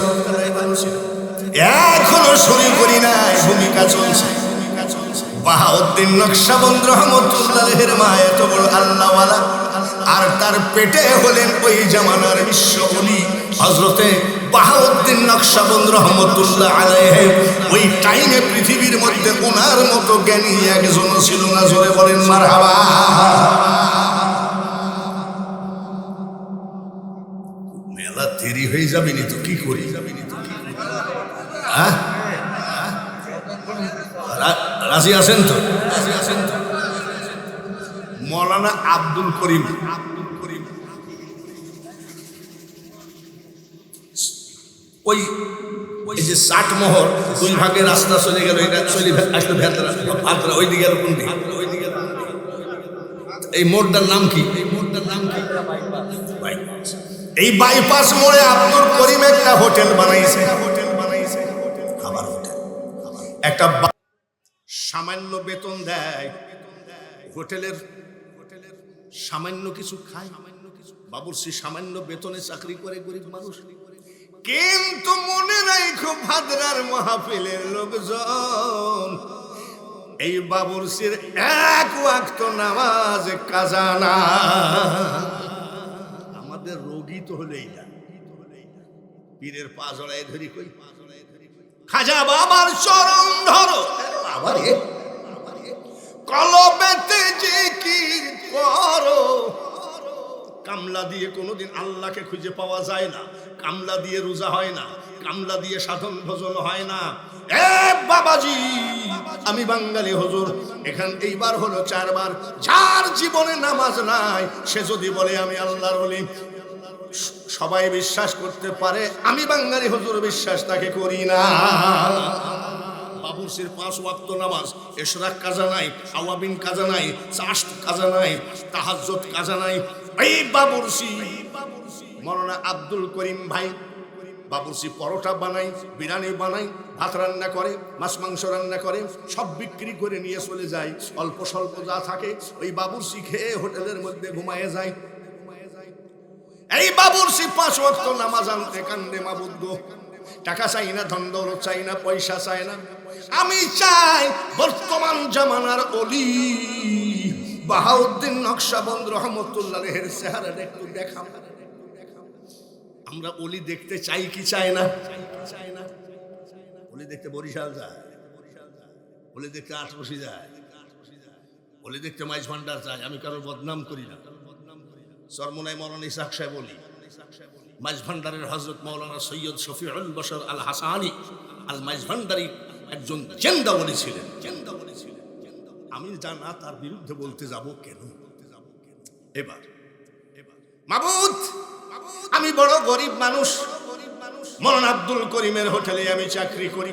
এখনো শুরু করি নাই, ভূমিকা চলছে। বাহাউদ্দিন নকশবন্দ রহমতুল্লাহের মা এত বড় আল্লাহওয়ালা, আর তার পেটে হলেন ওই জামানার বিশ্ব ওলি হযরতে বাহাউদ্দিন নকশবন্দ রহমতুল্লাহ আলাইহি। ওই টাইমে পৃথিবীর মধ্যে ওনার মতো জ্ঞানী একজন ছিল না। জোরে বলেন মারহাবা। মেলা দেরি হয়ে যাবে নি তো কি করি? রাজি আছেন তো? মৌলানা আব্দুল করিম, ওই যে 60 মোহর দুই ভাগে রাস্তা চলে গেল, এটা চলে আসলো ভাতরা, ওই দিকে কোন দিকে? এই মোড়টার নাম কি? এই বাইপাস মোড়ে আব্দুল করিম একটা হোটেল বানাইছে। খাবার হোটেল, একটা সামান্য বেতন দেয়, হোটেলের সামান্য কিছু খায়, বাবুর্চি সামান্য বেতনে চাকরি করে গরিব মানুষ। কিন্তু মনে নাই খুব ভাদ্রার মাহফিলের লোকজন এই বাবুর্চির এক ওয়াক্ত নামাজ কাজা না। আমাদের রোগী তো হলেই না, পীরের পা জড়ায় ধরি, কই খাজা বাবার চরণ ধরো, বাবারে কলবেতে জিকির করো। কামলা দিয়ে কোনোদিন আল্লাহকে খুঁজে পাওয়া যায় না, কামলা দিয়ে রোজা হয় না, কামলা দিয়ে সাধন ভজন হয় না। এ বাবাজি, আমি বাঙালি হুজুর, এখান এইবার হলো 4 বার। যার জীবনে নামাজ নাই সে যদি বলে আমি আল্লাহর ওলি, সবাই বিশ্বাস করতে পারে, আমি বাঙালি হুজুর বিশ্বাস তাকে করি না। বাবুর্চির 5 ওয়াক্ত নামাজ, ইশরাক কাজা নাই, আওয়াবিন কাজা নাই, চাষ কাজা নাই, তাহাজ্জুদ কাজা নাই। এই বাবুর্চি মৌলানা আব্দুল করিম ভাই, বাবুর্চি পরোটা বানাই, বিরিয়ানি বানাই, ভাত রান্না করে, মাছ মাংস রান্না করে, সব বিক্রি করে নিয়ে চলে যায়। অল্প স্বল্প যা থাকে ওই বাবুর্চি খেয়ে হোটেলের মধ্যে ঘুমায় যায়। এই বাবুর্চি 5 ওয়াক্ত নামাজ আনতে কান্দে, মাবুদ গো টাকা চাই না, ধন দৌলত চাই না, পয়সা চাই না, আমি চাই বর্তমান জামানার অলি বাহাউদ্দিন নকশবন্দ রহমতুল্লাহ আলাইহির চেহারাটা একটু দেখাম। আমরা অলি দেখতে চাই কি চাই না? অলি দেখতে বরিশাল যায়, অলি দেখতে আটরশি যায়, অলি দেখতে মাইজ ভান্ডার যায়। আমি কারোর বদনাম করি না। চরমোনাই মৌলানা ইসহাক সাহেব অলি, মাইজ ভান্ডারের হযরত মাওলানা সৈয়দ শফিউল বশর আল হাসানি আল মাইজ ভান্ডারি একজন জেন্দা অলি ছিলেন। আমি জানা তার বিরুদ্ধে বলতে যাব কেন? এবার মাবুদ, আমি বড় গরিব মানুষ, মৌলানা আব্দুল করিমের হোটেলে আমি চাকরি করি।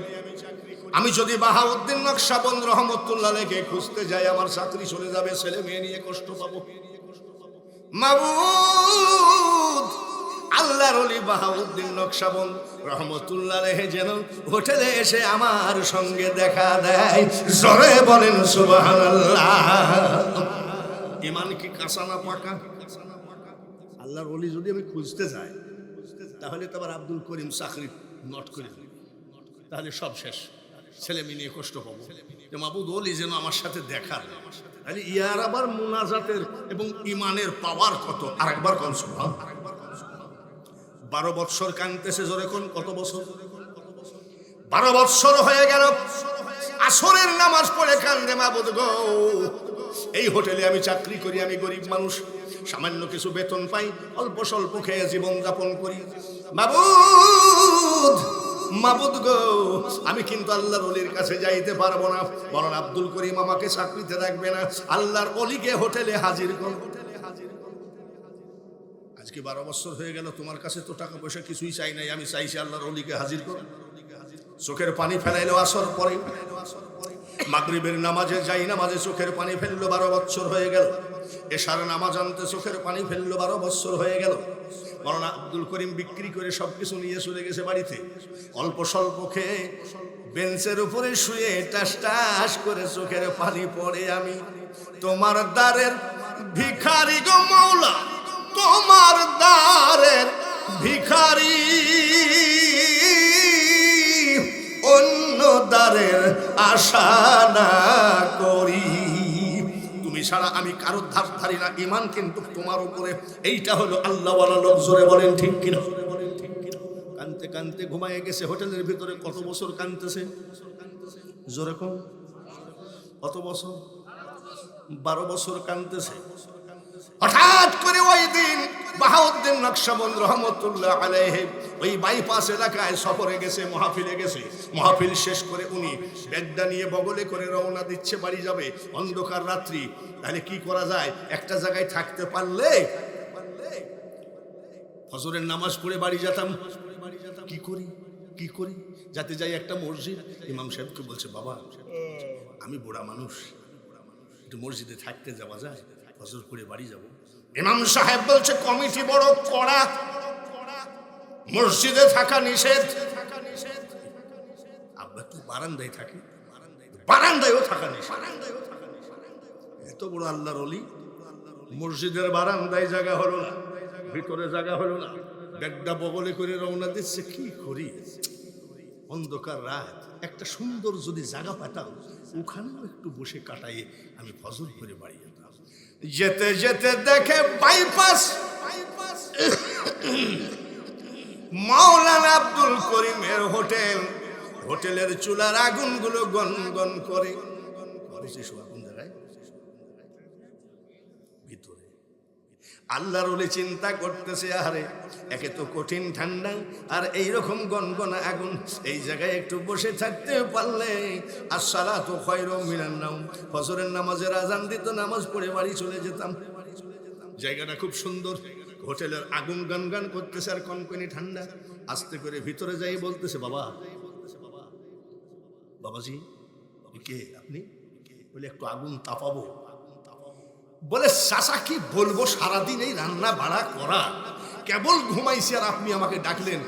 আমি যদি বাহাউদ্দিন নকশবন্দ রহমতুল্লাহ আলাইহিকে খুঁজতে যাই, আমার চাকরি চলে যাবে, ছেলে মেয়ে নিয়ে কষ্ট পাবো। মাবুদ, আল্লাহর ওলি বাহাউদ্দিন নকশবন্দ রহমতুল্লাহ আলাইহি যেন হোটেলে এসে আমার সঙ্গে দেখা দেয়। জোরে বলেন সুবহানাল্লাহ। ঈমান কি কাঁচা না পাকা? আল্লাহর ওলি যদি আমি খুঁজতে যাই, তাহলে তো আবার আব্দুল করিম চাকরি নট করে দিবে, তাহলে সব শেষ, ছেলে মেয়ে নিয়ে কষ্ট পাবো। মাবুদ, ওলি যেন আমার সাথে দেখা দেয়। তাহলে ইয়ার আবার মুনাজাতের এবং ইমানের পাওয়ার কত! আরেকবার কোন সুবহান। 12 বৎসর কাঁদতেছে, জোরে কোন কত বছর? 12 বৎসর হয়ে গেল। আসরের নামাজ পড়ে কান্দে, মাবুদ গো, এই হোটেলে আমি চাকরি করি, আমি গরিব মানুষ, সামান্য কিছু বেতন পাই, অল্প স্বল্প খেয়ে জীবন যাপন করি। মাবুদ, মাবুদ গো, আমি কিন্তু আল্লাহর ওলির কাছে যাইতে পারবো না। বলেন আব্দুল করিম আমাকে চাকরিতে রাখবে না, আল্লাহর ওলিকে হোটেলে হাজির কর। আজকে 12 বছর হয়ে গেল, তোমার কাছে তো টাকা পয়সা কিছুই চাই নাই, আমি চাইছি আল্লাহর ওলিকে হাজির কর। চোখের পানি ফেলাইলো আসর পরে, মাগরিবের নামাজে যাই, নামাজে চোখের পানি ফেললো, 12 বছর হয়ে গেল। এশার নামাজ আনতে চোখের পানি ফেললো, 12 বছর হয়ে গেল। মৌলানা আব্দুল করিম বিক্রি করে সবকিছু নিয়ে চলে গেছে বাড়িতে, অল্প স্বল্প খেয়ে বেঞ্চের উপরে শুয়ে টাস টাস করে চোখের পানি পড়ে, আমি তোমার দ্বারের ভিখারি গো মাওলা, তোমার দ্বারের ভিখারি, অন্য দ্বারের আশা না করি, তুমি ছাড়া আমি কারোর ধার ধারি না, ঈমান কিন্তু তোমার উপরে। এইটা হলো আল্লাহওয়ালা লোক, জোরে বলেন ঠিক কিনা? কানতে কানতে ঘুমায় গেছে হোটেলের ভিতরে। কত বছর কানতেছে? জোরে কোন কত বছর? 12 বছর কানতেছে। হঠাৎ করে ওই দিন বাহাউদ্দিন নকশবন্দ রহমতুল্লাহ আলাইহি ওই বাইপাস এলাকায় সফরে গেছে, মাহফিলে গেছে। মাহফিল শেষ করে উনি ব্যাগটা নিয়ে বগলে করে রওনা দিচ্ছে, বাড়ি যাবে। অন্ধকার রাত্রি, তাহলে কি করা যায়? একটা জায়গায় থাকতে পারলে ফজরের নামাজ পড়ে বাড়ি যেতাম। কি করি কি করি? যাতে যাই একটা মসজিদ। ইমাম সাহেবকে বলছে, বাবা আমি বুড়া মানুষ, একটু মসজিদে থাকতে যাওয়া যায়, ফজর করে বাড়ি যাব। ইমাম সাহেব বলছে, কমিটি বড় কড়া, মসজিদে থাকা নিষেধ। আব্বা তুই বারান্দায় থাকি, বারান্দায়ও থাকা নিষেধ। এত বড় আল্লাহর ওলি, মসজিদের বারান্দায় জায়গা হলো না, ভিতরে জায়গা হলো না, ব্যাগটা বগলে করে রওনা দিচ্ছে। কি করি? অন্ধকার রাত, একটা সুন্দর যদি জায়গা পেতাম, ওখানেও একটু বসে কাটাইয়ে আমি ফজর করে বাড়ি যেতাম। যেতে যেতে দেখে বাইপাস, মাওলানা আব্দুল করিমের হোটেল। হোটেলের চুলার আগুনগুলো গন গন করে। ভিতরে আল্লাহর ওলি চিন্তা করতেছে, আরে একে তো কঠিন ঠান্ডা, আর এইরকম গনগনা আগুন, এই জায়গায় একটু বসে থাকতে পারলে আসসালাতু খায়রুম মিনান নাওম, ফজরের নামাজের আজান দিত, নামাজ পড়ে বাড়ি চলে যেতাম। জায়গাটা খুব সুন্দর, হোটেলের আগুন গান গান করতেছে আর কনকনি ঠান্ডা। আস্তে করে ভিতরে যাই বলতেছে, বাবা বাবাজি কে আপনি? বলে একটু আগুন তাপাবো। বলে চাচা কি বলবো, সারাদিন এই রান্না বাড়া করা, কেবল ঘুমাইছি আর আপনি আমাকে ডাকলেন,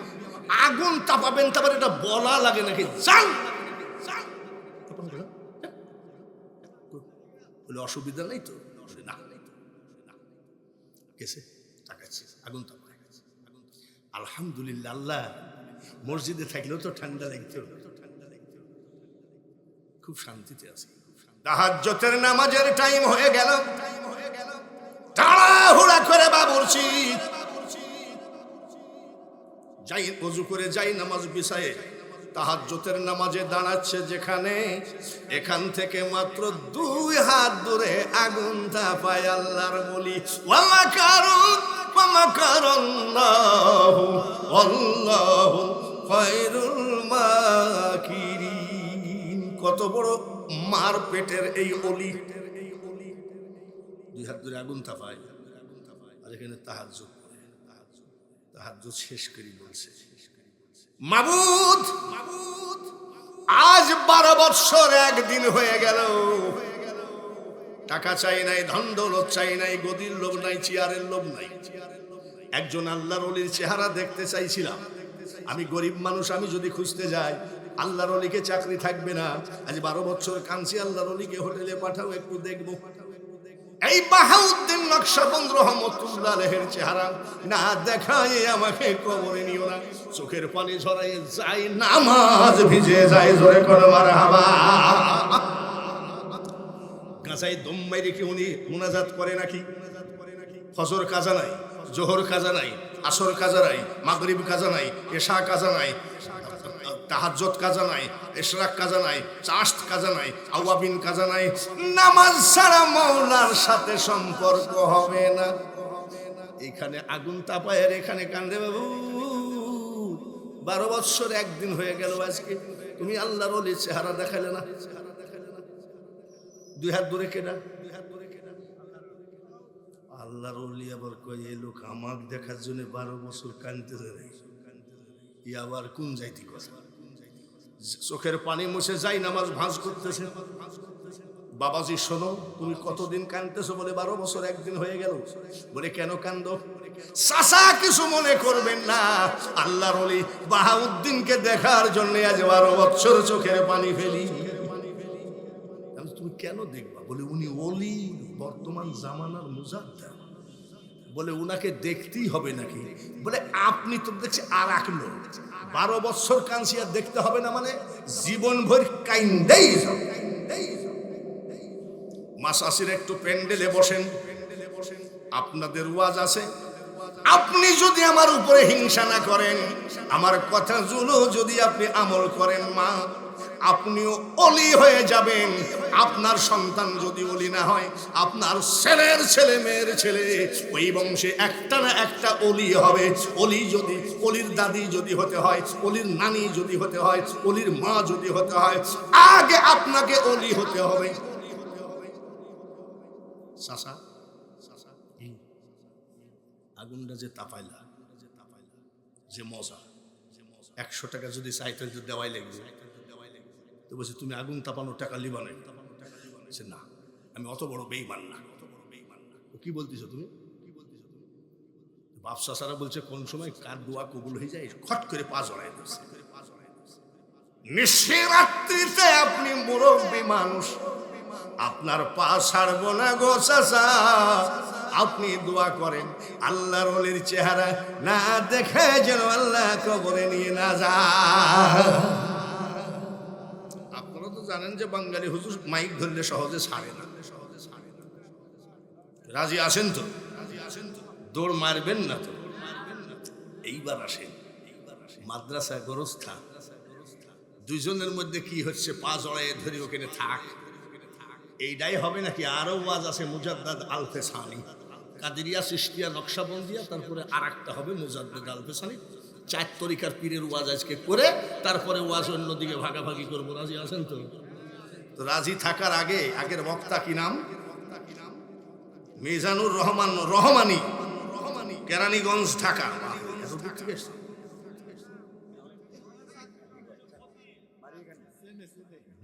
আগুন তাপাবেন, তারপর এটা বলা লাগে নাকি? যান। বলে অসুবিধা নেই তো? না, গেছে তাকাচ্ছে, আগুন তাপায় গেছে। আলহামদুলিল্লাহ, আল্লাহ মসজিদে থাকলেও তো ঠান্ডা লাগতো, খুব শান্তিতে আছি। তাহাজ্জুদের নামাজের টাইম হয়ে গেল, তাড়াহুড়া করে বাবুর্চি যাই ওযু করে যাই নামাজ বিছায়ে তাহাজ্জুদের নামাজে দাঁড়াচ্ছে যেখানে, এখান থেকে মাত্র 2 হাত দূরে আগুন তাপায় আল্লাহর ওলি। ওয়া মাকারাল্লাহু আল্লাহু খায়রুল মাকিরিন। কত বড় মার পেটের এই ওলি, 2 হাত দূরে আগুন তাপায়, আর এখানে তাহাজ্জুদ শেষ করি বলছে, মাবুদ আজ 12 বছর 1 দিন হয়ে গেল, টাকা চাই নাই, ধন দৌলত চাই নাই, গদির লোভ নাই, চেয়ারের লোভ নাই, একজন আল্লাহর ওলির চেহারা দেখতে চাইছিলাম। আমি গরিব মানুষ, আমি যদি খুঁজতে যাই আল্লাহর ওলিকে চাকরি থাকবে না। আজ 12 বছর কাঁদছি, আল্লাহর ওলিকে হোটেলে পাঠাও, একটু দেখবো। এই বাহাউদ্দিন নকশবন্দ রহমতুল্লাহ আলাইহির চেহারা না দেখায় আমাকে কবরে নিও না। চোখের পানি ঝরায় যায়, নামাজ ভিজে যায়, জোরে করে মারহাবা। গাছায় দম মাইরে কি উনি মুনাজাত করে নাকি? ফজর কাজা নাই, জোহর কাজা নাই, আসর কাজা নাই, মাগরিব কাজা নাই, এশা কাজা নাই, তাহাজ্জুদ কাজা নাই, ইশরাক কাজা নাই, চাশত কাজা নাই, আওয়াবিন কাজা নাই। নামাজ ছাড়া মাওলার সাথে সম্পর্ক হবে না। এখানে আগুন তাপায় আর এখানে কান্দে বাবু। 12 বছর 1 দিন হয়ে গেল আজকে, তুমি আল্লাহর ওলির চেহারা দেখালে না। 2 হাত দূরে কেডা? আল্লাহর ওলি আবার কয় এই লোক আমাক দেখার জন্য 12 বছর কান্দতেছে রে, ই আবার কোন যাইতি কথা? চোখের পানি মুছে যাই নামাজ ভাঁজ করতেছে। বাবাজি শোনো, তুমি কতদিন কাঁদতেছো? বলে 12 বছর 1 দিন হয়ে গেল। বলে কেন কান্দো? চাচা কিছু মনে করবেন না, আল্লাহর ওলি বাহাউদ্দিনকে দেখার জন্য আজ 12 বছর চোখের পানি ফেলি। তুমি কেন দেখবা? বলে উনি ওলি, বর্তমান জামানার মুজাদ্দিদ। বলে উনাকে দেখতেই হবে নাকি? বলে আপনি তো দেখছি আর এক লোক, 12 বছর কাঁদছি আর দেখতে হবে না মানে? জীবন ভর কাইন্দেই যাও। মাসাসির একটু প্যান্ডেলে বসেন, আপনাদের ওয়াজ আছে। আপনি যদি আমার উপরে হিংসা না করেন, আমার কথাগুলো যদি আপনি আমল করেন, মা আপনিও ওলি হয়ে যাবেন। আপনার সন্তান যদি ওলি না হয়, আপনার ছেলের ছেলে, মেয়ের ছেলে, ওই বংশে একটা না একটা ওলি হবে। ওলি যদি, ওলির দাদি যদি হতে হয়, ওলির নানি যদি হতে হয়, ওলির মা যদি হতে হয়, আগে আপনাকে ওলি হতে হবে। চাচা আগুনটা যে তাপাইলা, যে মজা, 100 টাকা যদি চাইতে দেওয়াই লাগবে। তো বলছে তুমি আগুন তাপানোর টাকা লিবা নাই? না, আমি অত বড় বেঈমান না। কি বলতেছো তুমি? বাপ চাচারা বলছে কোন সময় কার দোয়া কবুল হয়ে যায়, খট করে পা জড়াই দিচ্ছে। নিশিরাত্রিতে আপনি মুরব্বী মানুষ, আপনার পা ছাড়বো না গো চাচা। আপনি দোয়া করেন আল্লাহর ওলির চেহারা না দেখে যেন আল্লাহ কবরে নিয়ে না যায়। আপনারা তো জানেন যে বাঙালি হুজুর মাইক ধরলে সহজে ছাড়ে না। রাজি আছেন তো? দৌড় মারবেন না তো? এইবার আসেন, মাদ্রাসা গোরস্থা দুইজনের মধ্যে কি হচ্ছে? পা জড়ায় ধরি ওখানে থাক, এইটাই হবে নাকি? আরো ওয়াজ আছে মুজাদ্দাদ আলফে সানি, কাদেরিয়া, চিশতিয়া, নকশবন্দিয়া, তারপরে আর একটা হবে মুজাদ্দাদ আলফে সানি। 4 তরিকার পীরের ওয়াজ আজকে করে তারপরে ওয়াজ অন্যদিকে ভাগাভাগি করবো। রাজি আছেন তো? তো রাজি থাকার আগে আগের বক্তা কি নাম? মিজানুর রহমান রহমানি, কেরানীগঞ্জ, ঢাকা।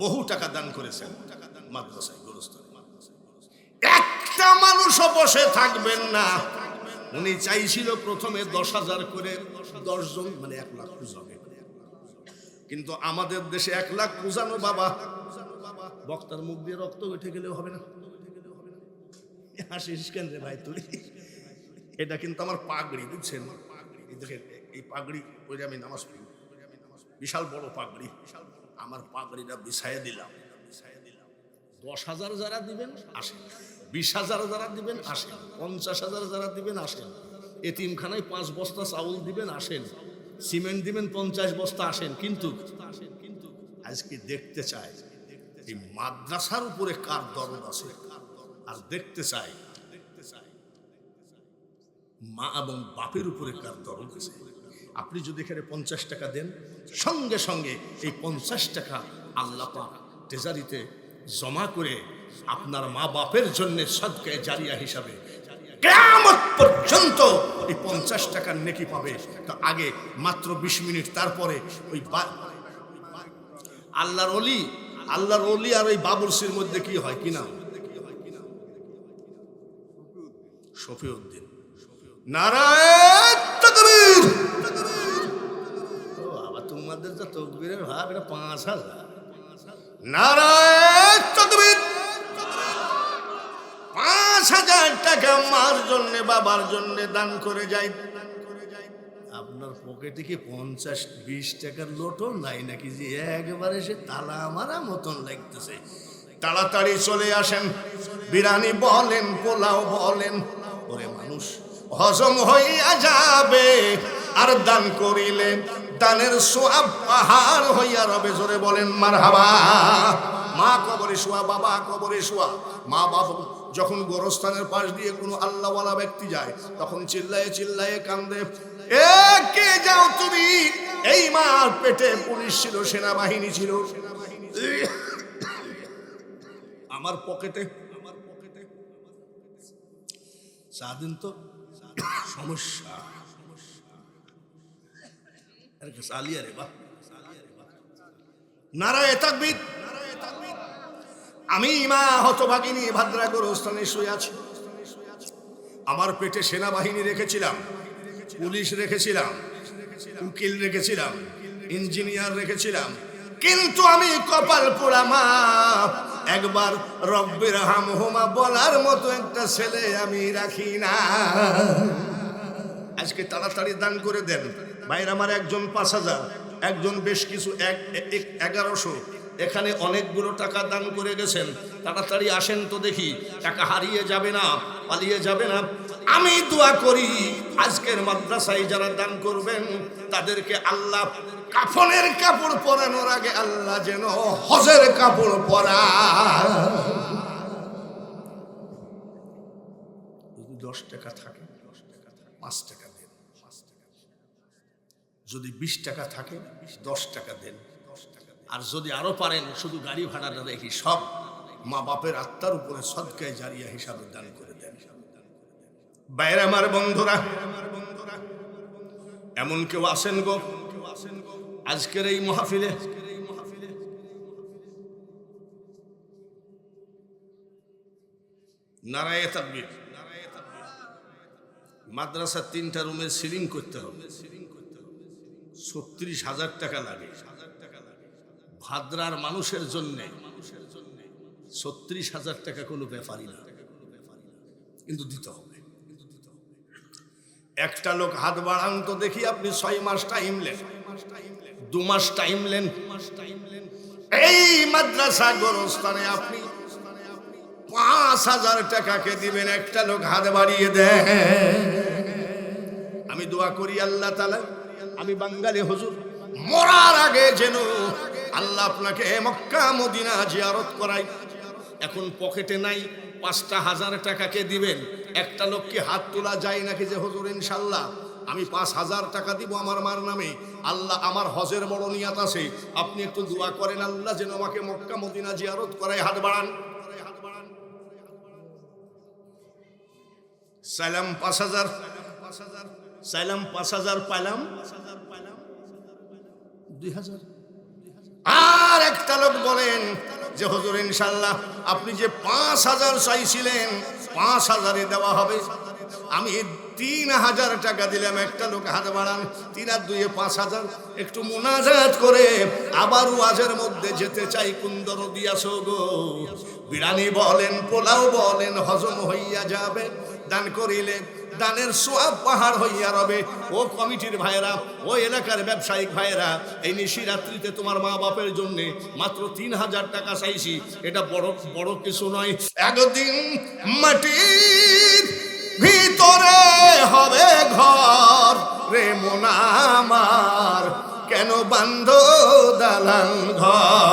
বহু টাকা দান করেছেন মাদ্রাসায় গোরস্থানে। একটা মানুষও বসে থাকবেন না। উনি চাইছিল প্রথমে 10,000 করে 10 জন, মানে 1 লাখ পূজাবে। কিন্তু আমাদের দেশে 1 লাখ পূজানো বাবা, বক্তার মুখ দিয়ে রক্ত উঠে গেলেও হবে না। হাসিস কেন রে ভাই তুই? এটা কিন্তু আমার পাগড়ি, বুঝছেন? দেখেন এই পাগড়ি পরে আমি নামাজ পড়ি, বিশাল বড় পাগড়ি, আমার পাগড়িটা বিছাইয়া দিলাম। 10,000 যারা দিবেন আসেন, 20,000 যারা দিবেন আসেন, 50,000 যারা দিবেন আসেন, এতিমখানায় 5 বস্তা চাউল দিবেন আসেন, সিমেন্ট দিবেন 50 বস্তা আসেন। কিন্তু আজকে দেখতে চাই এই মাদ্রাসার উপরে কার দরদ আছে, আর দেখতে চাই মা এবং বাপের উপরে কার দরদ আছে। আপনি যদি এখানে 50 টাকা দেন, সঙ্গে সঙ্গে এই 50 টাকা আল্লাহ পাক ট্রেজারিতে জমা করে আপনার মা বাপের জন্য সদকায়ে জারিয়া হিসাবে কিয়ামত পর্যন্ত এই 50 টাকার নেকি পাবে। তো আগে মাত্র 20 মিনিট, তারপরে ওই আল্লাহর ওলি আর ওই বাবুরসির মধ্যে কি হয়, কি নাম? শফিউদ্দিন। নারায়ে তাকবীর। ও বাবা, তোমাদের যা তাকবীরের ভাব, এটা 5,000। নারায়ে তাকবীর। 5,000 টাকা মার জন্য বাবার জন্য দান করে যাই। আপনার পকেটে কি 50-20 টাকার লোটও নাই নাকি যে একবারে সে তালা মারা মতন লাগতেছে? তাড়াতাড়ি চলে আসেন, বিরিয়ানি বলেন, পোলাও বলেন, ওরে মানুষ হজম হইয়া যাবে। আর দান করিলে দানের সওয়াব পাহাড় হইয়া রবে। জোরে বলেন মারহাবা। মা কবরে শোয়া, বাবা কবরে শোয়া। মা বাবা যখন গোরস্থানের পাশ দিয়ে কোনো আল্লাহওয়ালা ব্যক্তি যায়, তখন চিল্লায়ে চিল্লায়ে কান্দে, এ কে যাও তুমি? এই মার পেটে পুলিশ ছিল, সেনাবাহিনী ছিল। আমার পকেটে সাদিন তো সমস্যা। চালিয়ে রে বা। নারায়ে তাকবীর। আমি মা হতভাগিনী ভাদ্রা গোরস্থানে শুয়ে আছি। আমার পেটে সেনাবাহিনী রেখেছিলাম, পুলিশ রেখেছিলাম, উকিল রেখেছিলাম, ইঞ্জিনিয়ার রেখেছিলাম, কিন্তু আমি কপাল পোড়া মা, একবার রব্বির হামহুমা বলার মতো একটা ছেলে আমি রাখি না। আজকে তাড়াতাড়ি দান করে দেন ভাইরা আমার। একজন 5,000, একজন বেশ কিছু 1100, এখানে অনেকগুলো টাকা দান করে গেছেন। তাড়াতাড়ি আসেন তো দেখি, টাকা হারিয়ে যাবে না, পালিয়ে যাবে না। আমি দোয়া করি আজকের মাদ্রাসায় যারা দান করবেন তাদেরকে আল্লাহ কাফনের কাপড় পরানোর আগে আল্লাহ যেন হজের কাপড় পরা। 10 টাকা থাকে, 5 টাকা দেন। যদি 20 টাকা থাকে 10 টাকা দেন। আর যদি আরো পারেন শুধু গাড়ি ভাড়াটা রেখে সব মা বাপের আত্মার উপরে সদকায়ে জারিয়া হিসাবে দান করে দেন। বাইরে আমার বন্ধুরা, এমন কেউ আসেন গো আজকের এই মাহফিলে? নারায়ে তাকবীর। মাদ্রাসা 3টা রুমের সিলিং করতে হবে, 36,000 টাকা লাগে। ভাদ্রার মানুষের জন্য 36,000 টাকা কোনো ব্যাপারই না, কিন্তু দিতে হবে। একটা লোক হাত বাড়ান তো দেখি, আপনি 6 মাস টাইম নেন, 2 মাস টাইম নেন, এই মাদ্রাসা গোরস্থানে আপনি 5,000 টাকাকে দিবেন। একটা লোক হাত বাড়িয়ে দেন। আমি দোয়া করি আল্লাহ তাআলা, আমি বাঙালি হুজুর, মরার আগে যেন আল্লাহ আপনাকে মক্কা মদিনা জিয়ারত করাই। এখন পকেটে নাই, 5,000 টাকাকে দিবেন। একটা লোককে হাত তোলা যায় নাকি যে হুজুর ইনশাল্লাহ আমি 5,000 টাকা দিব আমার মার নামে, আল্লাহ আমার হজের বড় নিয়াত আছে, আপনি একটু দোয়া করেন আল্লাহ যেন আমাকে মক্কা মদিনা জিয়ারত করায়। হাত বাড়ান। সালাম 5,000, সালাম 5,000 পাইলাম, 2,000। আর একটা লোক বলেন যে হুজুর ইনশাল্লাহ আপনি যে 5,000 চাইছিলেন 5,000 দেওয়া হবে। আমি 3,000 টাকা দিলাম। একটা লোক হাত বাড়ান। 3 আর 2 5,000। একটু মুনাজাত করে আবার ওয়াজের মধ্যে যেতে চাই। কুন্দর দিয়াছো গো, বিরিয়ানি বলেন, পোলাও বলেন, হজম হইয়া যাবে। দান করিলে দানের সোয়াব পাহাড় হইয়া রবে। ও কমিটির ভাইয়েরা, ও এলাকার ব্যবসায়িক ভাইয়েরা, এই নিশিরাত্রিতে তোমার মা বাপের জন্য মাত্র 3000 টাকা চাইছি। এটা বড় বড় কিছু নয়। একদিন মাটির ভিতরে হবে ঘর রে মন আমার, কেন বান্ধ দালান ঘর।